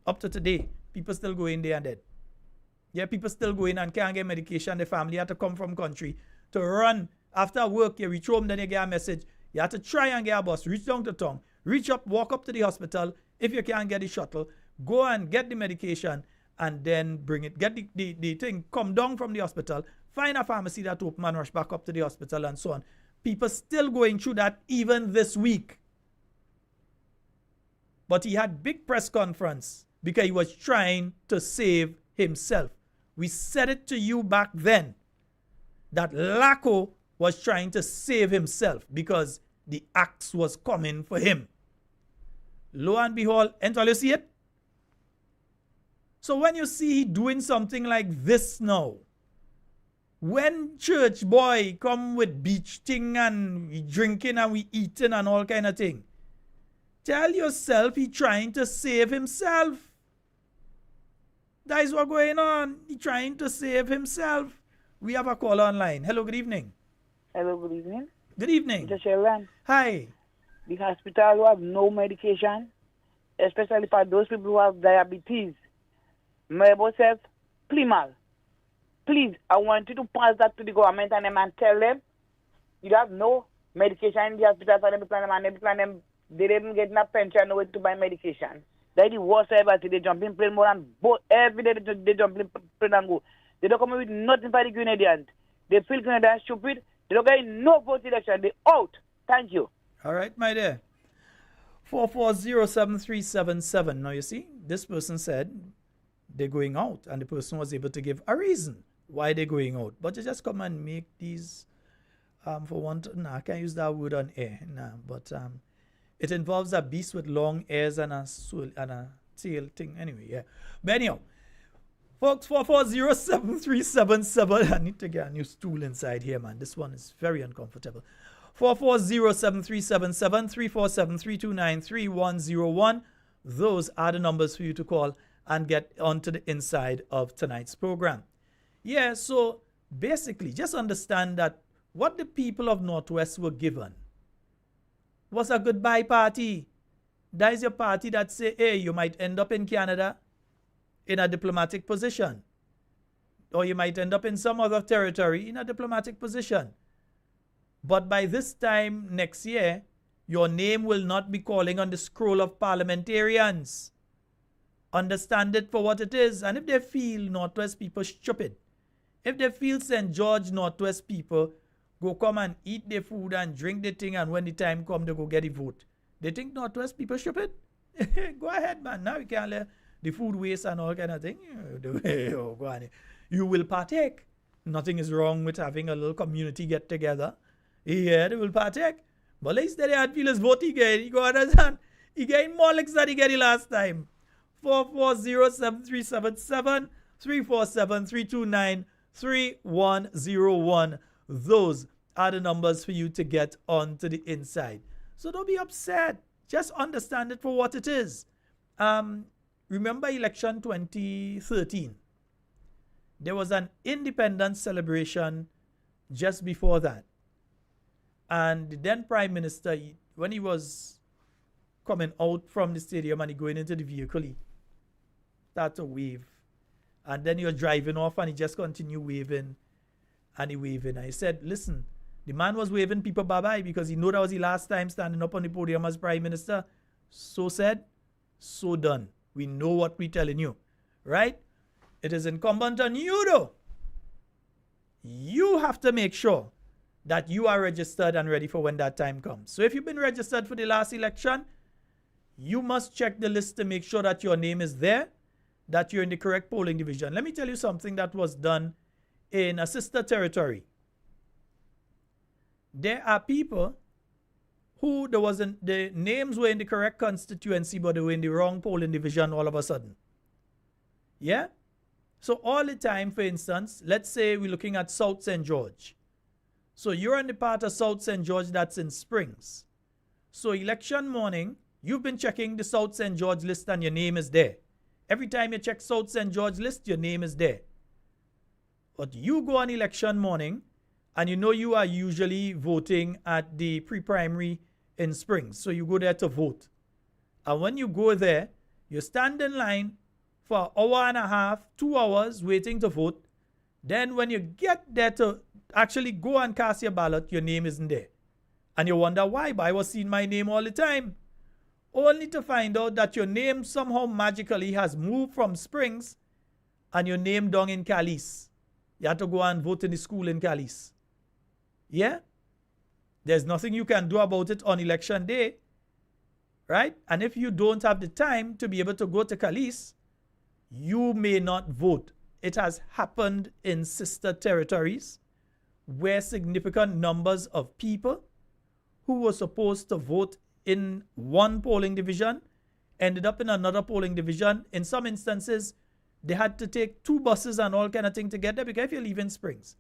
Up to today, people still go in there and dead. Yeah, people still go in and can't get medication. The family had to come from country to run. After work, you reach home, then you get a message. You have to try and get a bus, reach down to town, reach up, walk up to the hospital. If you can't get the shuttle, go and get the medication and then bring it. Get the thing, come down from the hospital, find a pharmacy that open and rush back up to the hospital and so on. People still going through that even this week. But he had big press conference because he was trying to save himself. We said it to you back then that Laco was trying to save himself because the axe was coming for him. Lo and behold, until you see it. So when you see he doing something like this now, when church boy come with beach thing and we drinking and we eating and all kind of thing, tell yourself he trying to save himself. That is what's going on. He trying to save himself. We have a call online. Hello, good evening. Hello, good evening. Good evening. Mr. Sheldon. Hi. The hospital who have no medication, especially for those people who have diabetes. My boss says, please, I want you to pass that to the government and tell them you have no medication in the hospital for them to plan them and they didn't get enough pension no way to buy medication. That's the worst ever. They jump in plane more than both every day they jump in plane and go. They don't come with nothing for the Grenadians. They feel Grenadians stupid. They don't get no vote election. They out. Thank you. All right, my dear. 4407377. Now you see, this person said they're going out and the person was able to give a reason why they're going out. But you just come and make these, for one, I can't use that word on air, but it involves a beast with long ears and a soul and a tail thing. Anyway, yeah. But anyhow, folks, 4407377. I need to get a new stool inside here, man. This one is very uncomfortable. 4407377 347-329-3101. Those are the numbers for you to call and get onto the inside of tonight's program. Yeah, so basically, just understand that what the people of Northwest were given was a goodbye party. That is your party that say, hey, you might end up in Canada in a diplomatic position. Or you might end up in some other territory in a diplomatic position. But by this time next year, your name will not be calling on the scroll of parliamentarians. Understand it for what it is. And if they feel Northwest people stupid, if they feel St. George Northwest people go come and eat their food and drink the thing and when the time come they go get the vote, they think Northwest people stupid? Go ahead, man. Now you can't let the food waste and all kind of thing. Go on. You will partake. Nothing is wrong with having a little community get together. Yeah, they will partake. But at least they had feel his vote again. You go understand? He gained more licks than he got the last time. 4407377 347-329-3101. Those are the numbers for you to get onto the inside. So don't be upset. Just understand it for what it is. Remember election 2013? There was an independence celebration just before that. And the then Prime Minister, when he was coming out from the stadium and he going into the vehicle, he started to wave. And then he was driving off and he just continued waving. And he waving. And he said, listen, the man was waving people bye-bye because he knew that was the last time standing up on the podium as Prime Minister. So said, so done. We know what we're telling you. Right? It is incumbent on you though. You have to make sure that you are registered and ready for when that time comes. So if you've been registered for the last election, you must check the list to make sure that your name is there, that you're in the correct polling division. Let me tell you something that was done in a sister territory there are people who the names were in the correct constituency, but they were in the wrong polling division all of a sudden. Yeah? So all the time, for instance, let's say we're looking at South St. George. So you're in the part of South St. George that's in Springs. So election morning, you've been checking the South St. George list and your name is there. Every time you check South St. George list, your name is there. But you go on election morning and you know you are usually voting at the pre-primary in Springs. So you go there to vote. And when you go there, you stand in line for an hour and a half, 2 hours waiting to vote. Then when you get there to actually go and cast your ballot, your name isn't there. And you wonder why, but I was seeing my name all the time. Only to find out that your name somehow magically has moved from Springs and your name down in Calais. You have to go and vote in the school in Calais. Yeah? There's nothing you can do about it on election day. Right? And if you don't have the time to be able to go to Calais, you may not vote. It has happened in sister territories where significant numbers of people who were supposed to vote in one polling division ended up in another polling division. In some instances, they had to take 2 buses and all kind of thing to get there, because if you live in Springs,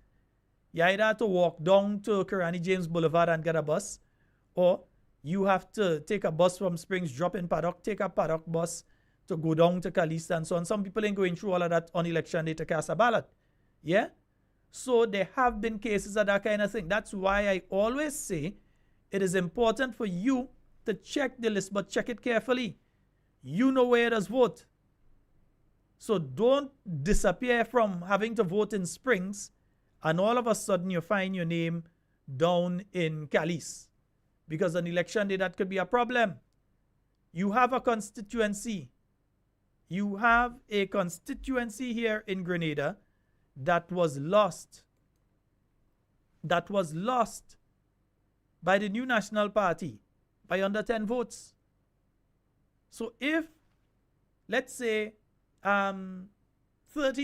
you either have to walk down to Carriacou James Boulevard and get a bus, or you have to take a bus from Springs, drop in Paddock, take a Paddock bus to go down to Calais and so on. Some people ain't going through all of that on election day to cast a ballot. Yeah? So there have been cases of that kind of thing. That's why I always say it is important for you to check the list, but check it carefully. You know where to vote. So don't disappear from having to vote in Springs and all of a sudden you find your name down in Calais. Because on election day, that could be a problem. You have a constituency. You have a constituency here in Grenada that was lost. That was lost by the New National Party by under 10 votes. So if, let's say, 30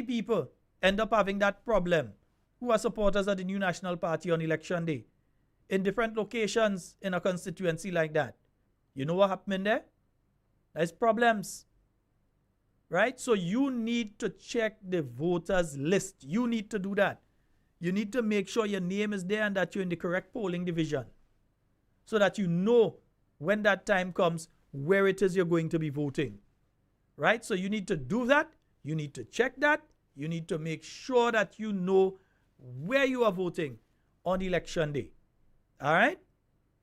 people end up having that problem who are supporters of the New National Party on election day in different locations in a constituency like that, you know what happened there? There's problems. Right? So you need to check the voters list. You need to do that. You need to make sure your name is there and that you're in the correct polling division, so that you know when that time comes where it is you're going to be voting. Right? So you need to do that. You need to check that. You need to make sure that you know where you are voting on election day. All right?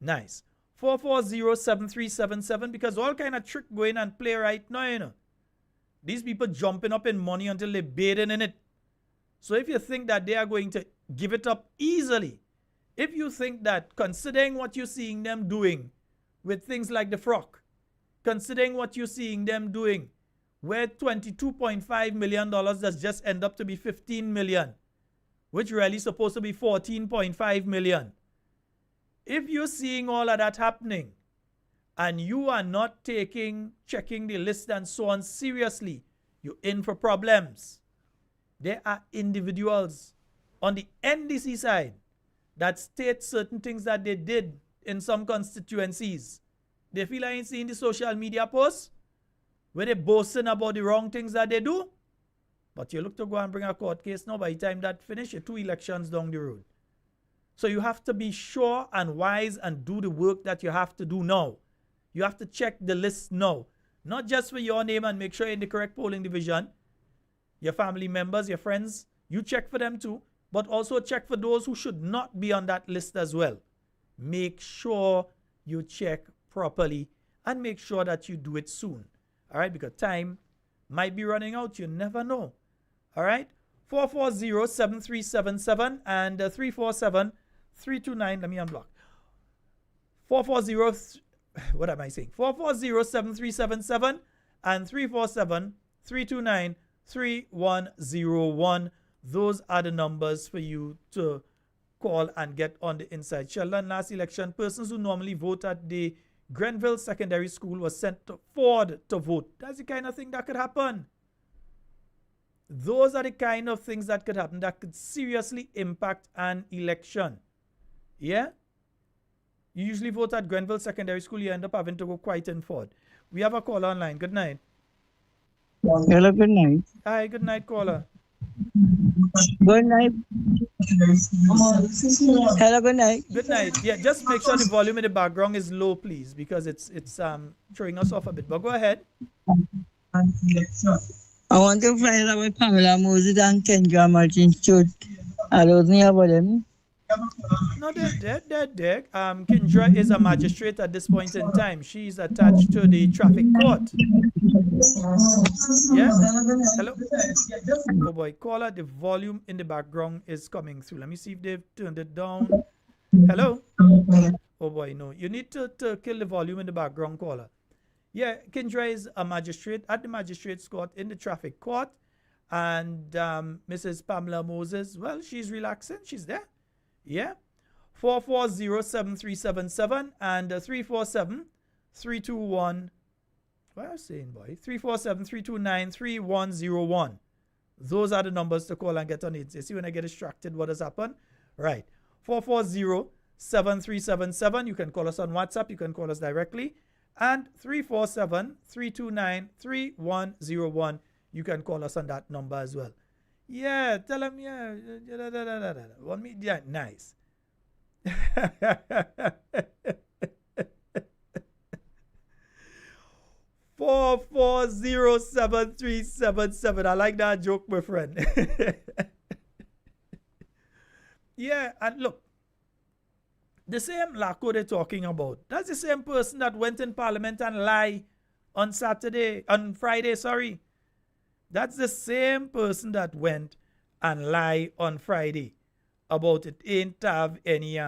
Nice. 440-7377, because all kind of trick going and play right now, you know. These people jumping up in money until they're bathing in it. So if you think that they are going to give it up easily, if you think that, considering what you're seeing them doing with things like the frock, considering what you're seeing them doing, where $22.5 million does just end up to be 15 million, which really supposed to be 14.5 million. If you're seeing all of that happening, and you are not checking the list and so on seriously, you're in for problems. There are individuals on the NDC side that state certain things that they did in some constituencies. They feel like seeing the social media posts where they're boasting about the wrong things that they do. But you look to go and bring a court case now, by the time that finish, you're 2 elections down the road. So you have to be sure and wise and do the work that you have to do now. You have to check the list now. Not just for your name and make sure you're in the correct polling division. Your family members, your friends, you check for them too. But also check for those who should not be on that list as well. Make sure you check properly and make sure that you do it soon. All right? Because time might be running out. You never know. All right? 440-7377 and 347-329. Let me unblock. 440... What am I saying? 440-7377 and 347-329-3101. Those are the numbers for you to call and get on the inside. Sheldon, last election, persons who normally vote at the Grenville Secondary School was sent to Ford to vote. That's the kind of thing that could happen. Those are the kind of things that could happen that could seriously impact an election. Yeah? You usually vote at Grenville Secondary School. You end up having to go quite in Ford. We have a caller online. Good night. Hello, good night. Hi, good night, caller. Good night. Hello, good night. Good night. Yeah, just make sure the volume in the background is low, please, because it's throwing us off a bit. But go ahead. I want to find out with Pamela Moses and Kendra Martin Stewart. I don't know about them. No, they're dead. Kendra is a magistrate at this point in time. She's attached to the traffic court. Yeah. Hello. Oh boy, caller, the volume in the background is coming through. Let me see if they've turned it down. Hello. Oh boy, no. You need to kill the volume in the background, caller. Yeah, Kendra is a magistrate at the magistrate's court in the traffic court. And Mrs. Pamela Moses, well, she's relaxing. She's there. Yeah. 440-7377 and 347-321. What am I saying, boy? 347-329-3101. Those are the numbers to call and get on it. You see when I get distracted, what has happened? Right. 440-7377. You can call us on WhatsApp. You can call us directly. And 347-329-3101. You can call us on that number as well. Yeah, tell them, yeah. Want me? Yeah, nice. 440-7377. I like that joke, my friend. Yeah, and look, the same Laco they're talking about, that's the same person that went in Parliament and lied on Friday, sorry. That's the same person that went and lied on Friday about it ain't have any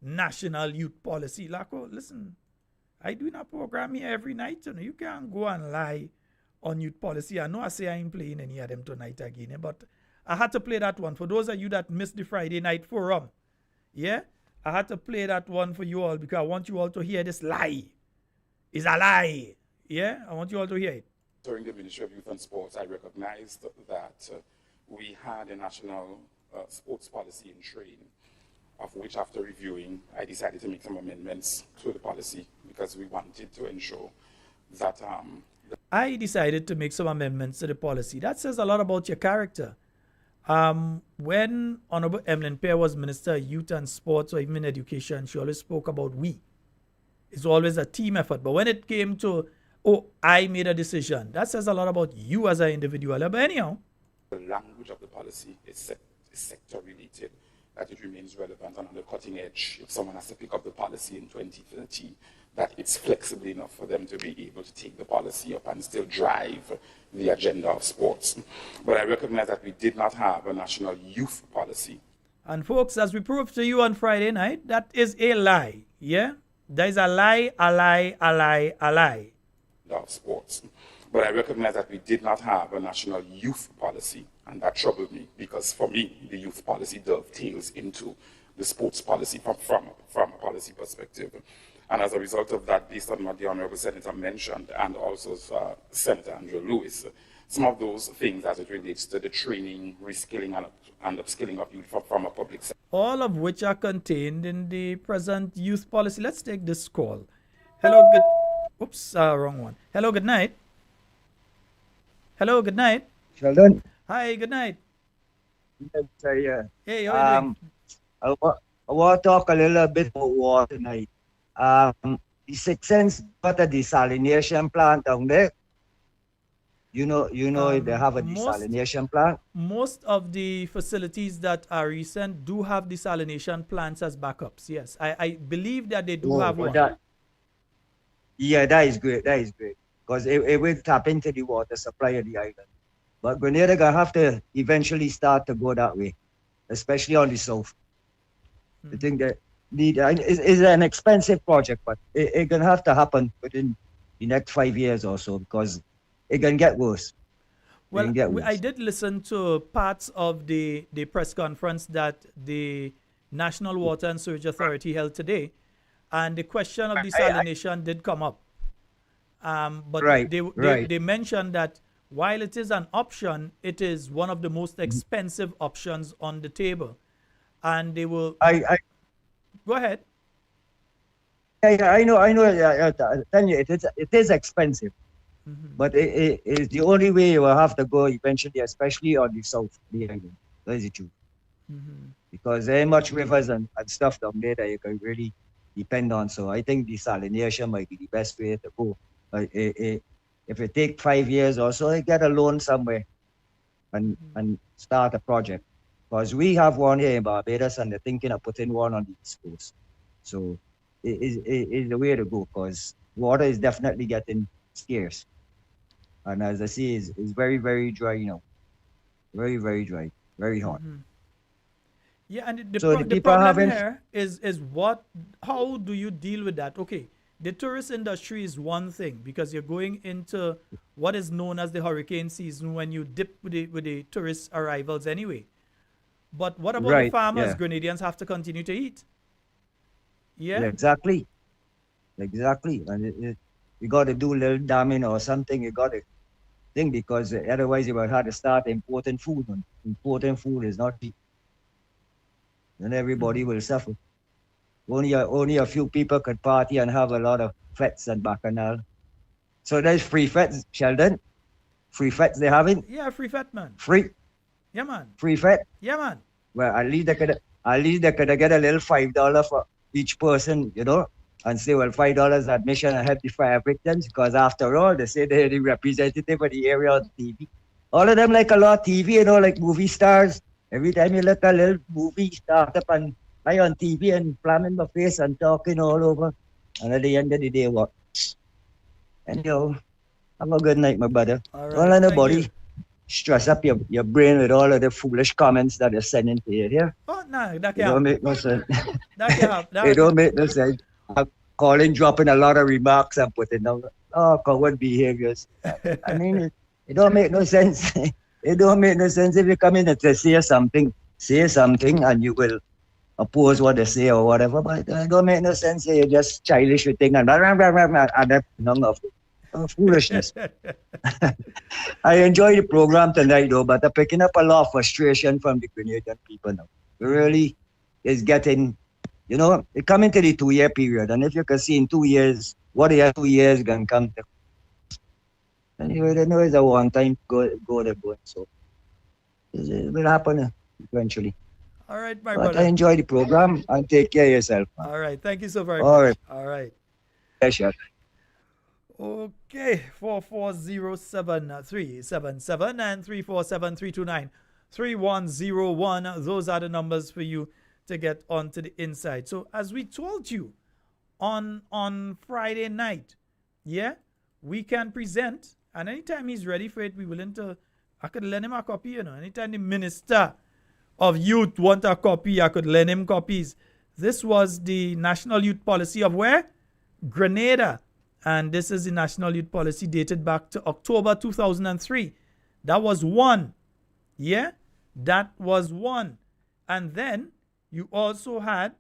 national youth policy. Laco, listen, I do a program here every night. You know, you can't go and lie on youth policy. I know I say I ain't playing any of them tonight again, but I had to play that one. For those of you that missed the Friday night forum, yeah, I had to play that one for you all because I want you all to hear this lie. It's a lie. Yeah, I want you all to hear it. During the Ministry of Youth and Sports, I recognized that we had a national sports policy in train, of which after reviewing, I decided to make some amendments to the policy because we wanted to ensure that... I decided to make some amendments to the policy. That says a lot about your character. When Honorable Emlyn Pear was Minister of Youth and Sports or even Education, she always spoke about we. It's always a team effort. But when it came to, oh, I made a decision, that says a lot about you as an individual. But anyhow. The language of the policy is sector related, that it remains relevant and on the cutting edge. If someone has to pick up the policy in 2030, that it's flexible enough for them to be able to take the policy up and still drive the agenda of sports. But I recognize that we did not have a national youth policy. And folks, as we proved to you on Friday night, that is a lie. Yeah? That is a lie, a lie, a lie, a lie. Of sports. But I recognize that we did not have a national youth policy, and that troubled me because for me, the youth policy dovetails into the sports policy from a policy perspective. And as a result of that, based on what the Honorable Senator mentioned, and also Senator Andrew Lewis, some of those things as it relates to the training, reskilling, and upskilling of youth from a public sector. All of which are contained in the present youth policy. Let's take this call. Hello, good... Oops, wrong one. Hello, good night. Hello, good night. Sheldon. Hi, good night. Yeah. Hey, how are you doing? I want to talk a little bit about water tonight. The 6 cents water desalination plant down there. You know if they have a desalination plant. Most of the facilities that are recent do have desalination plants as backups. Yes, I believe that they do have one. That is great. That is great. Because it will tap into the water supply of the island. But Grenada gonna have to eventually start to go that way, especially on the south. I think that it's an expensive project, but it's gonna have to happen within the next 5 years or so because it can get worse. Well, I did listen to parts of the press conference that the National Water and Sewage Authority held today, and the question of desalination did come up. But they mentioned that while it is an option, it is one of the most expensive options on the table. And they will... Go ahead. Yeah, I know. Yeah, I tell you, it is expensive, but it is the only way you will have to go eventually, especially on the south of the island. That is the truth. Because there ain't much rivers and stuff down there that you can really depend on. So I think desalination might be the best way to go. If it take 5 years or so, you get a loan somewhere and start a project. Because we have one here in Barbados and they're thinking of putting one on the East Coast. So it is the way to go because water is definitely getting scarce. And as I see, it's very, very dry now. Very, very dry. Very hot. Yeah, and So the the people problem haven't- here is how do you deal with that? Okay, the tourist industry is one thing because you're going into what is known as the hurricane season when you dip with the tourist arrivals anyway. But what about the Right, farmers? yeah. Grenadians have to continue to eat. Yeah. Exactly. And you got to do a little damming or something. You got to think because otherwise you will have to start importing food. And importing food is not cheap. Then everybody will suffer. Only a few people could party and have a lot of fets and bacchanal. So there's free fets, Sheldon. Free fets they having? Yeah, free fat man. Free. Yeah, man. Free fet? Yeah, man. Well, at least they could get a little $5 for each person, and say, well, $5 admission and help the fire victims, because after all, they say they're the representative of the area on TV. All of them like a lot of TV, like movie stars. Every time you look a little movie start up and lie on TV and flamming my face and talking all over. And at the end of the day, what? And have a good night, my brother. All right, Don't let thank nobody you. stress up your brain with all of the foolish comments that they're sending to you here. Oh, no, that It don't can't. make no sense. That can't. It don't make no sense. I'm calling, dropping a lot of remarks and putting down coward behaviors. I mean, it don't make no sense. It don't make no sense if you come in to say something and you will oppose what they say or whatever, but it don't make no sense. You're just childish with things and that's none of foolishness. I enjoy the program tonight though, but I'm picking up a lot of frustration from the Grenadian people now. It really is getting, it coming to the 2-year period, and if you can see in 2 years, what the 2 years gonna come to. Anyway, they know it's a one-time go to go, so it will happen eventually. All right, my But brother. I enjoy the program and take care of yourself. All right, thank you so very All much. right. All right. Yes, sure. Okay, 4407377 and 347-329-3101. Those are the numbers for you to get onto the inside. So as we told you on Friday night, we can present, and anytime he's ready for it, we're willing to, I could lend him a copy, anytime the Minister of Youth want a copy, I could lend him copies. This was the National Youth Policy of where? Grenada. And this is the National Youth Policy dated back to October 2003. That was one. Yeah? That was one. And then you also had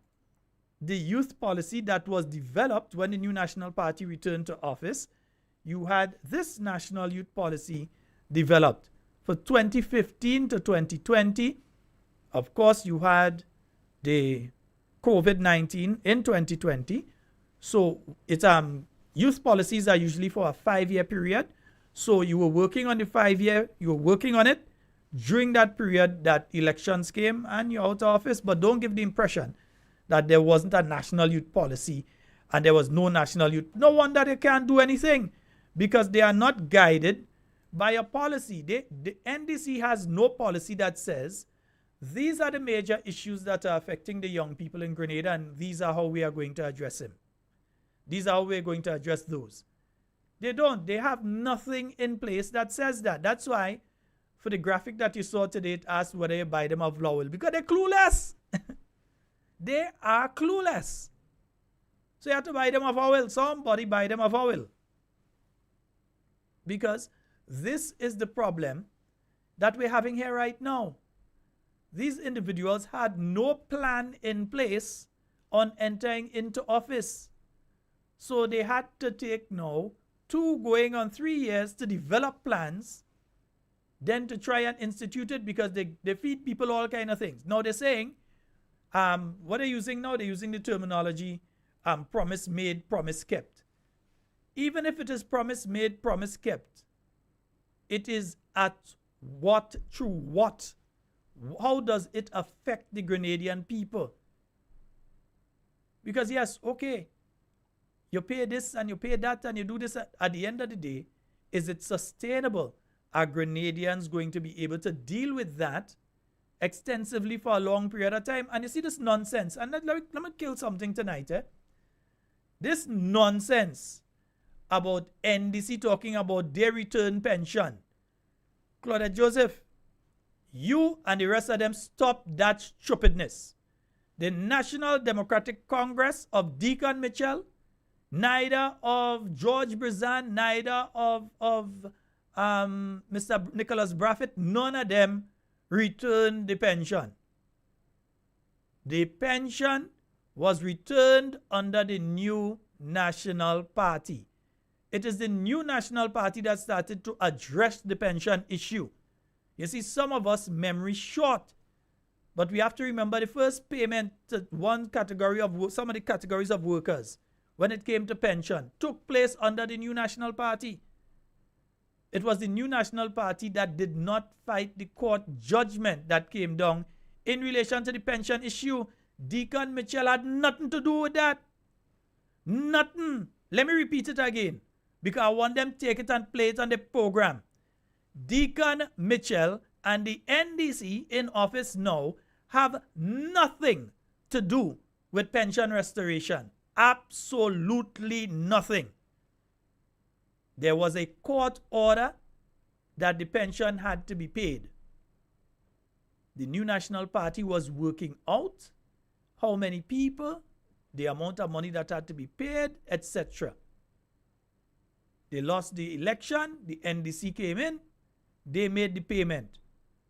the youth policy that was developed when the new National Party returned to office. You had this National Youth Policy developed for 2015 to 2020. Of course, you had the COVID-19 in 2020. So it's youth policies are usually for a 5-year period. So you were working on the 5-year, you were working on it during that period that elections came and you're out of office. But don't give the impression that there wasn't a national youth policy and there was no national youth. No wonder they can't do anything because they are not guided by a policy. The NDC has no policy that says these are the major issues that are affecting the young people in Grenada and these are how we are going to address them. These are how we're going to address those. They don't. They have nothing in place that says that. That's why for the graphic that you saw today, it asked whether you buy them of Lowell because they're clueless. They are clueless. So you have to buy them of Howell. Somebody buy them of Howell. Because this is the problem that we're having here right now. These individuals had no plan in place on entering into office. So they had to take now 2 going on 3 years to develop plans, then to try and institute it because they feed people all kind of things. Now they're saying, what they're using now, they're using the terminology promise made, promise kept. Even if it is promise made, promise kept, it is at what, through what? How does it affect the Grenadian people? Because yes, okay, you pay this and you pay that and you do this. At the end of the day, is it sustainable? Are Grenadians going to be able to deal with that extensively for a long period of time? And you see this nonsense. And let me kill something tonight. This nonsense about NDC talking about their return pension. Claudette Joseph, you and the rest of them stop that stupidness. The National Democratic Congress of Deacon Mitchell, neither of George Brizan, neither of Mr. Nicholas Braffett, none of them returned the pension. The pension was returned under the new National Party. It is the new National Party that started to address the pension issue. You see, some of us memory short, but we have to remember the first payment to one category of some of the categories of workers when it came to pension took place under the new National Party. It was the new National Party that did not fight the court judgment that came down in relation to the pension issue. Deacon Mitchell had nothing to do with that. Nothing. Let me repeat it again, because I want them to take it and play it on the program. Deacon Mitchell and the NDC in office now have nothing to do with pension restoration. Absolutely nothing. There was a court order that the pension had to be paid. The new National Party was working out how many people, the amount of money that had to be paid, etc. They lost the election, the NDC came in, they made the payment.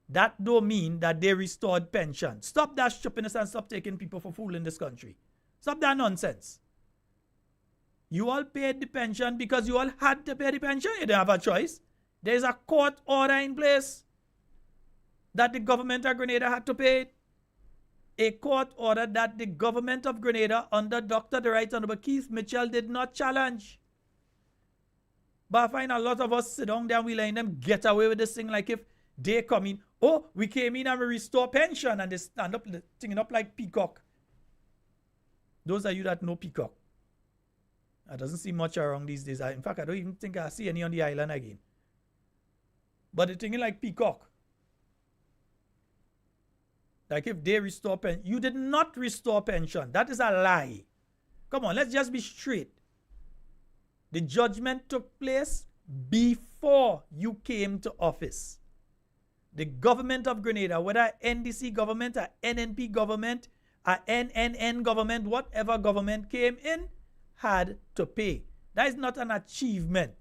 That don't mean that they restored pension. Stop that stupidness and stop taking people for fool in this country. Stop that nonsense. You all paid the pension because you all had to pay the pension. You didn't have a choice. There is a court order in place that the government of Grenada had to pay. A court order that the government of Grenada under Dr. the Right Honorable Keith Mitchell did not challenge. But I find a lot of us sit down there and we letting them get away with this thing like if they come in, oh, we came in and we restore pension, and they stand up, singing up like peacock. Those of you that know peacock, that doesn't see much around these days. In fact, I don't even think I see any on the island again. But they're thinking like peacock. Like if they restore pension. You did not restore pension. That is a lie. Come on, let's just be straight. The judgment took place before you came to office. The government of Grenada, whether NDC government, or NNP government, or NNN government, whatever government came in, had to pay. That is not an achievement.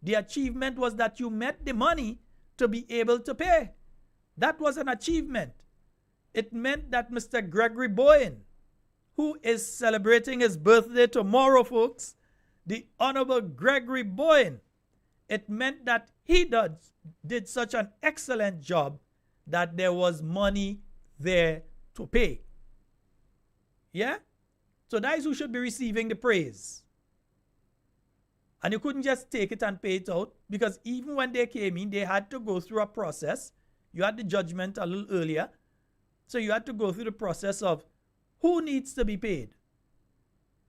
The achievement was that you met the money to be able to pay. That was an achievement. It meant that Mr. Gregory Bowen, who is celebrating his birthday tomorrow, folks, the Honorable Gregory Bowen, it meant that he did such an excellent job that there was money there to pay. Yeah? So that is who should be receiving the praise. And you couldn't just take it and pay it out, because even when they came in, they had to go through a process. You had the judgment a little earlier. So you had to go through the process of who needs to be paid,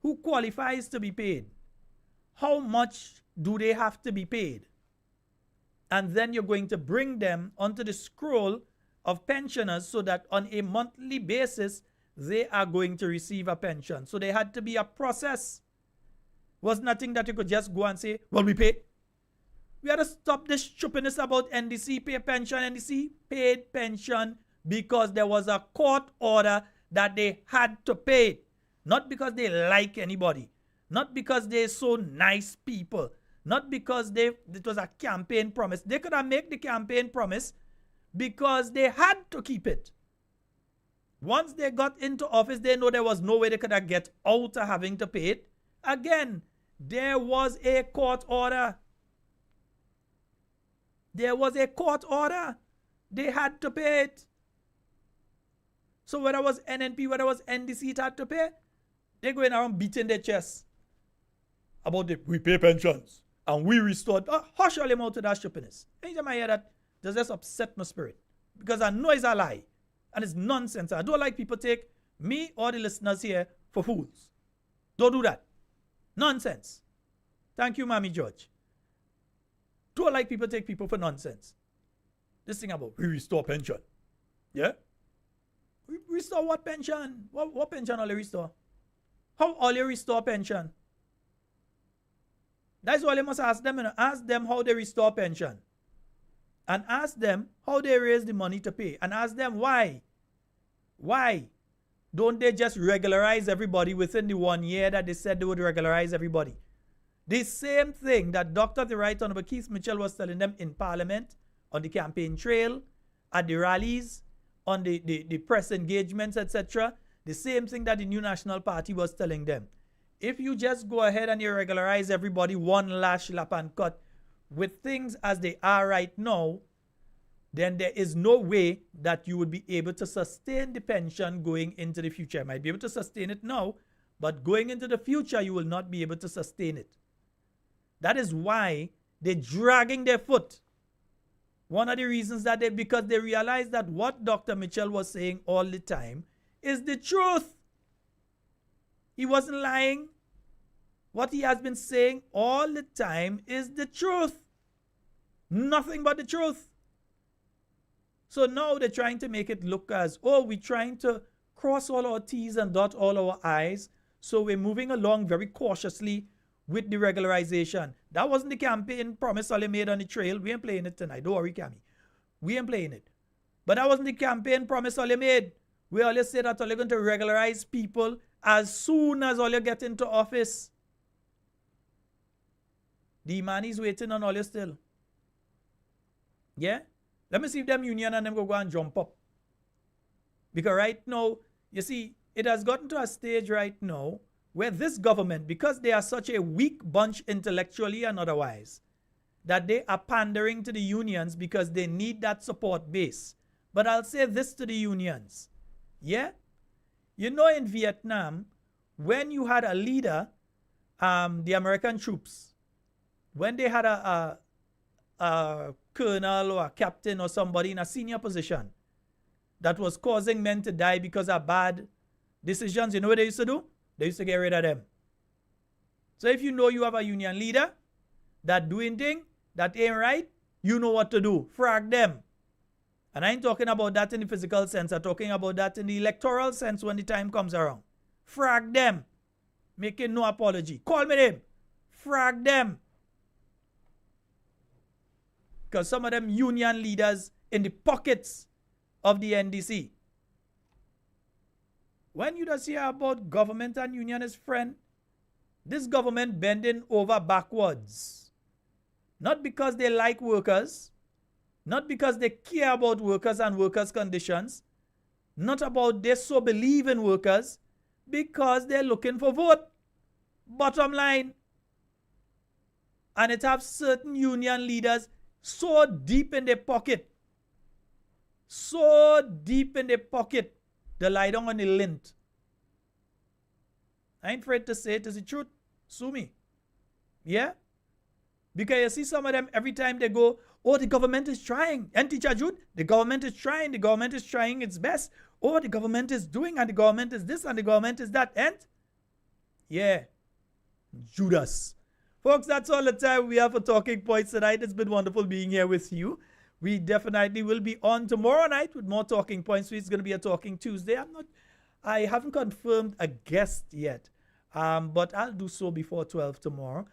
who qualifies to be paid, how much do they have to be paid. And then you're going to bring them onto the scroll of pensioners so that on a monthly basis, they are going to receive a pension. So there had to be a process. It was nothing that you could just go and say, well, we pay. We had to stop this stupidness about NDC pay pension. NDC paid pension because there was a court order that they had to pay. Not because they like anybody. Not because they're so nice people. Not because it was a campaign promise. They could have made the campaign promise because they had to keep it. Once they got into office, they know there was no way they could have get out of having to pay it. Again, there was a court order. There was a court order. They had to pay it. So whether it was NNP, whether it was NDC, it had to pay. They're going around beating their chests about it. We pay pensions and we restored. Hush all them out to that stupidness. Anytime I hear that, does just upset my spirit. Because I know it's a lie. And it's nonsense. I don't like people take me or the listeners here for fools. Don't do that. Nonsense. Thank you, Mammy George. Don't like people take people for nonsense. This thing about we restore pension. Yeah? We restore what pension? What pension all you restore? How all you restore pension? That's all you must ask them. Ask them how they restore pension. And ask them how they raise the money to pay. And ask them why. Why don't they just regularize everybody within the 1 year that they said they would regularize everybody? The same thing that Dr. the Right Honorable Keith Mitchell was telling them in Parliament, on the campaign trail, at the rallies, on the press engagements, etc. The same thing that the New National Party was telling them. If you just go ahead and you regularize everybody one last lap and cut with things as they are right now, then there is no way that you would be able to sustain the pension going into the future. You might be able to sustain it now, but going into the future, you will not be able to sustain it. That is why they're dragging their foot. One of the reasons that because they realize that what Dr. Mitchell was saying all the time is the truth. He wasn't lying. What he has been saying all the time is the truth. Nothing but the truth. So now they're trying to make it look as, oh, we're trying to cross all our T's and dot all our I's. So we're moving along very cautiously with the regularization. That wasn't the campaign promise all they made on the trail. We ain't playing it tonight. Don't worry, Cammy. We ain't playing it. But that wasn't the campaign promise all they made. We always say that all you're going to regularize people as soon as all you get into office. The man is waiting on all you still. Yeah? Let me see if them union and them go and jump up. Because right now, you see, it has gotten to a stage right now where this government, because they are such a weak bunch intellectually and otherwise, that they are pandering to the unions because they need that support base. But I'll say this to the unions. Yeah? You know, in Vietnam, when you had a leader, the American troops, when they had a colonel or a captain or somebody in a senior position that was causing men to die because of bad decisions, you know what they used to do? They used to get rid of them. So if you know you have a union leader that doing thing that ain't right, you know what to do. Frag them. And I ain't talking about that in the physical sense. I'm talking about that in the electoral sense when the time comes around. Frag them. Making no apology. Call me name. Frag them. Because some of them union leaders in the pockets of the NDC. When you just hear about government and union as friend, this government bending over backwards. Not because they like workers, not because they care about workers and workers' conditions, not about they so believe in workers, because they're looking for vote. Bottom line. And it have certain union leaders so deep in their pocket, they lie down on the lint. I ain't afraid to say it is the truth. Sue me. Yeah? Because you see some of them every time they go, oh, the government is trying. And Teacher Jude, the government is trying its best. Oh, the government is doing, and the government is this, and the government is that. And? Yeah. Judas. Folks, that's all the time we have for Talking Points tonight. It's been wonderful being here with you. We definitely will be on tomorrow night with more Talking Points. It's going to be a Talking Tuesday. I haven't confirmed a guest yet, but I'll do so before 12 tomorrow.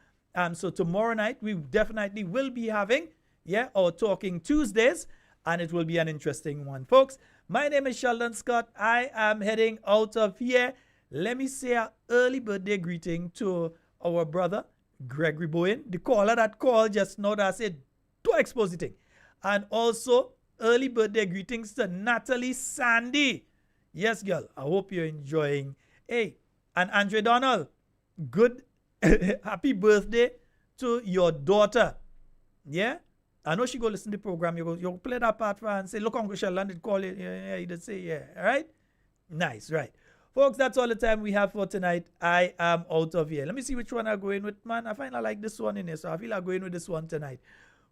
So tomorrow night, we definitely will be having, our Talking Tuesdays, and it will be an interesting one. Folks, my name is Sheldon Scott. I am heading out of here. Let me say an early birthday greeting to our brother, Gregory Bowen, the caller that called just now that I said, don't expose the thing. And also, early birthday greetings to Natalie Sandy. Yes, girl, I hope you're enjoying. Hey, and Andre Donald, good, happy birthday to your daughter. Yeah? I know she go listen to the program. You play that part for her and say, look, Uncle Sheldon did call it. Yeah, he did say, yeah. All right? Nice, right. Folks, that's all the time we have for tonight. I am out of here. Let me see which one I'm going with, man. I find I like this one in here, so I feel I'm going with this one tonight.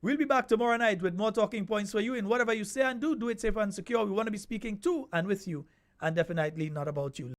We'll be back tomorrow night with more talking points for you. In whatever you say and do it safe and secure. We want to be speaking to and with you, and definitely not about you.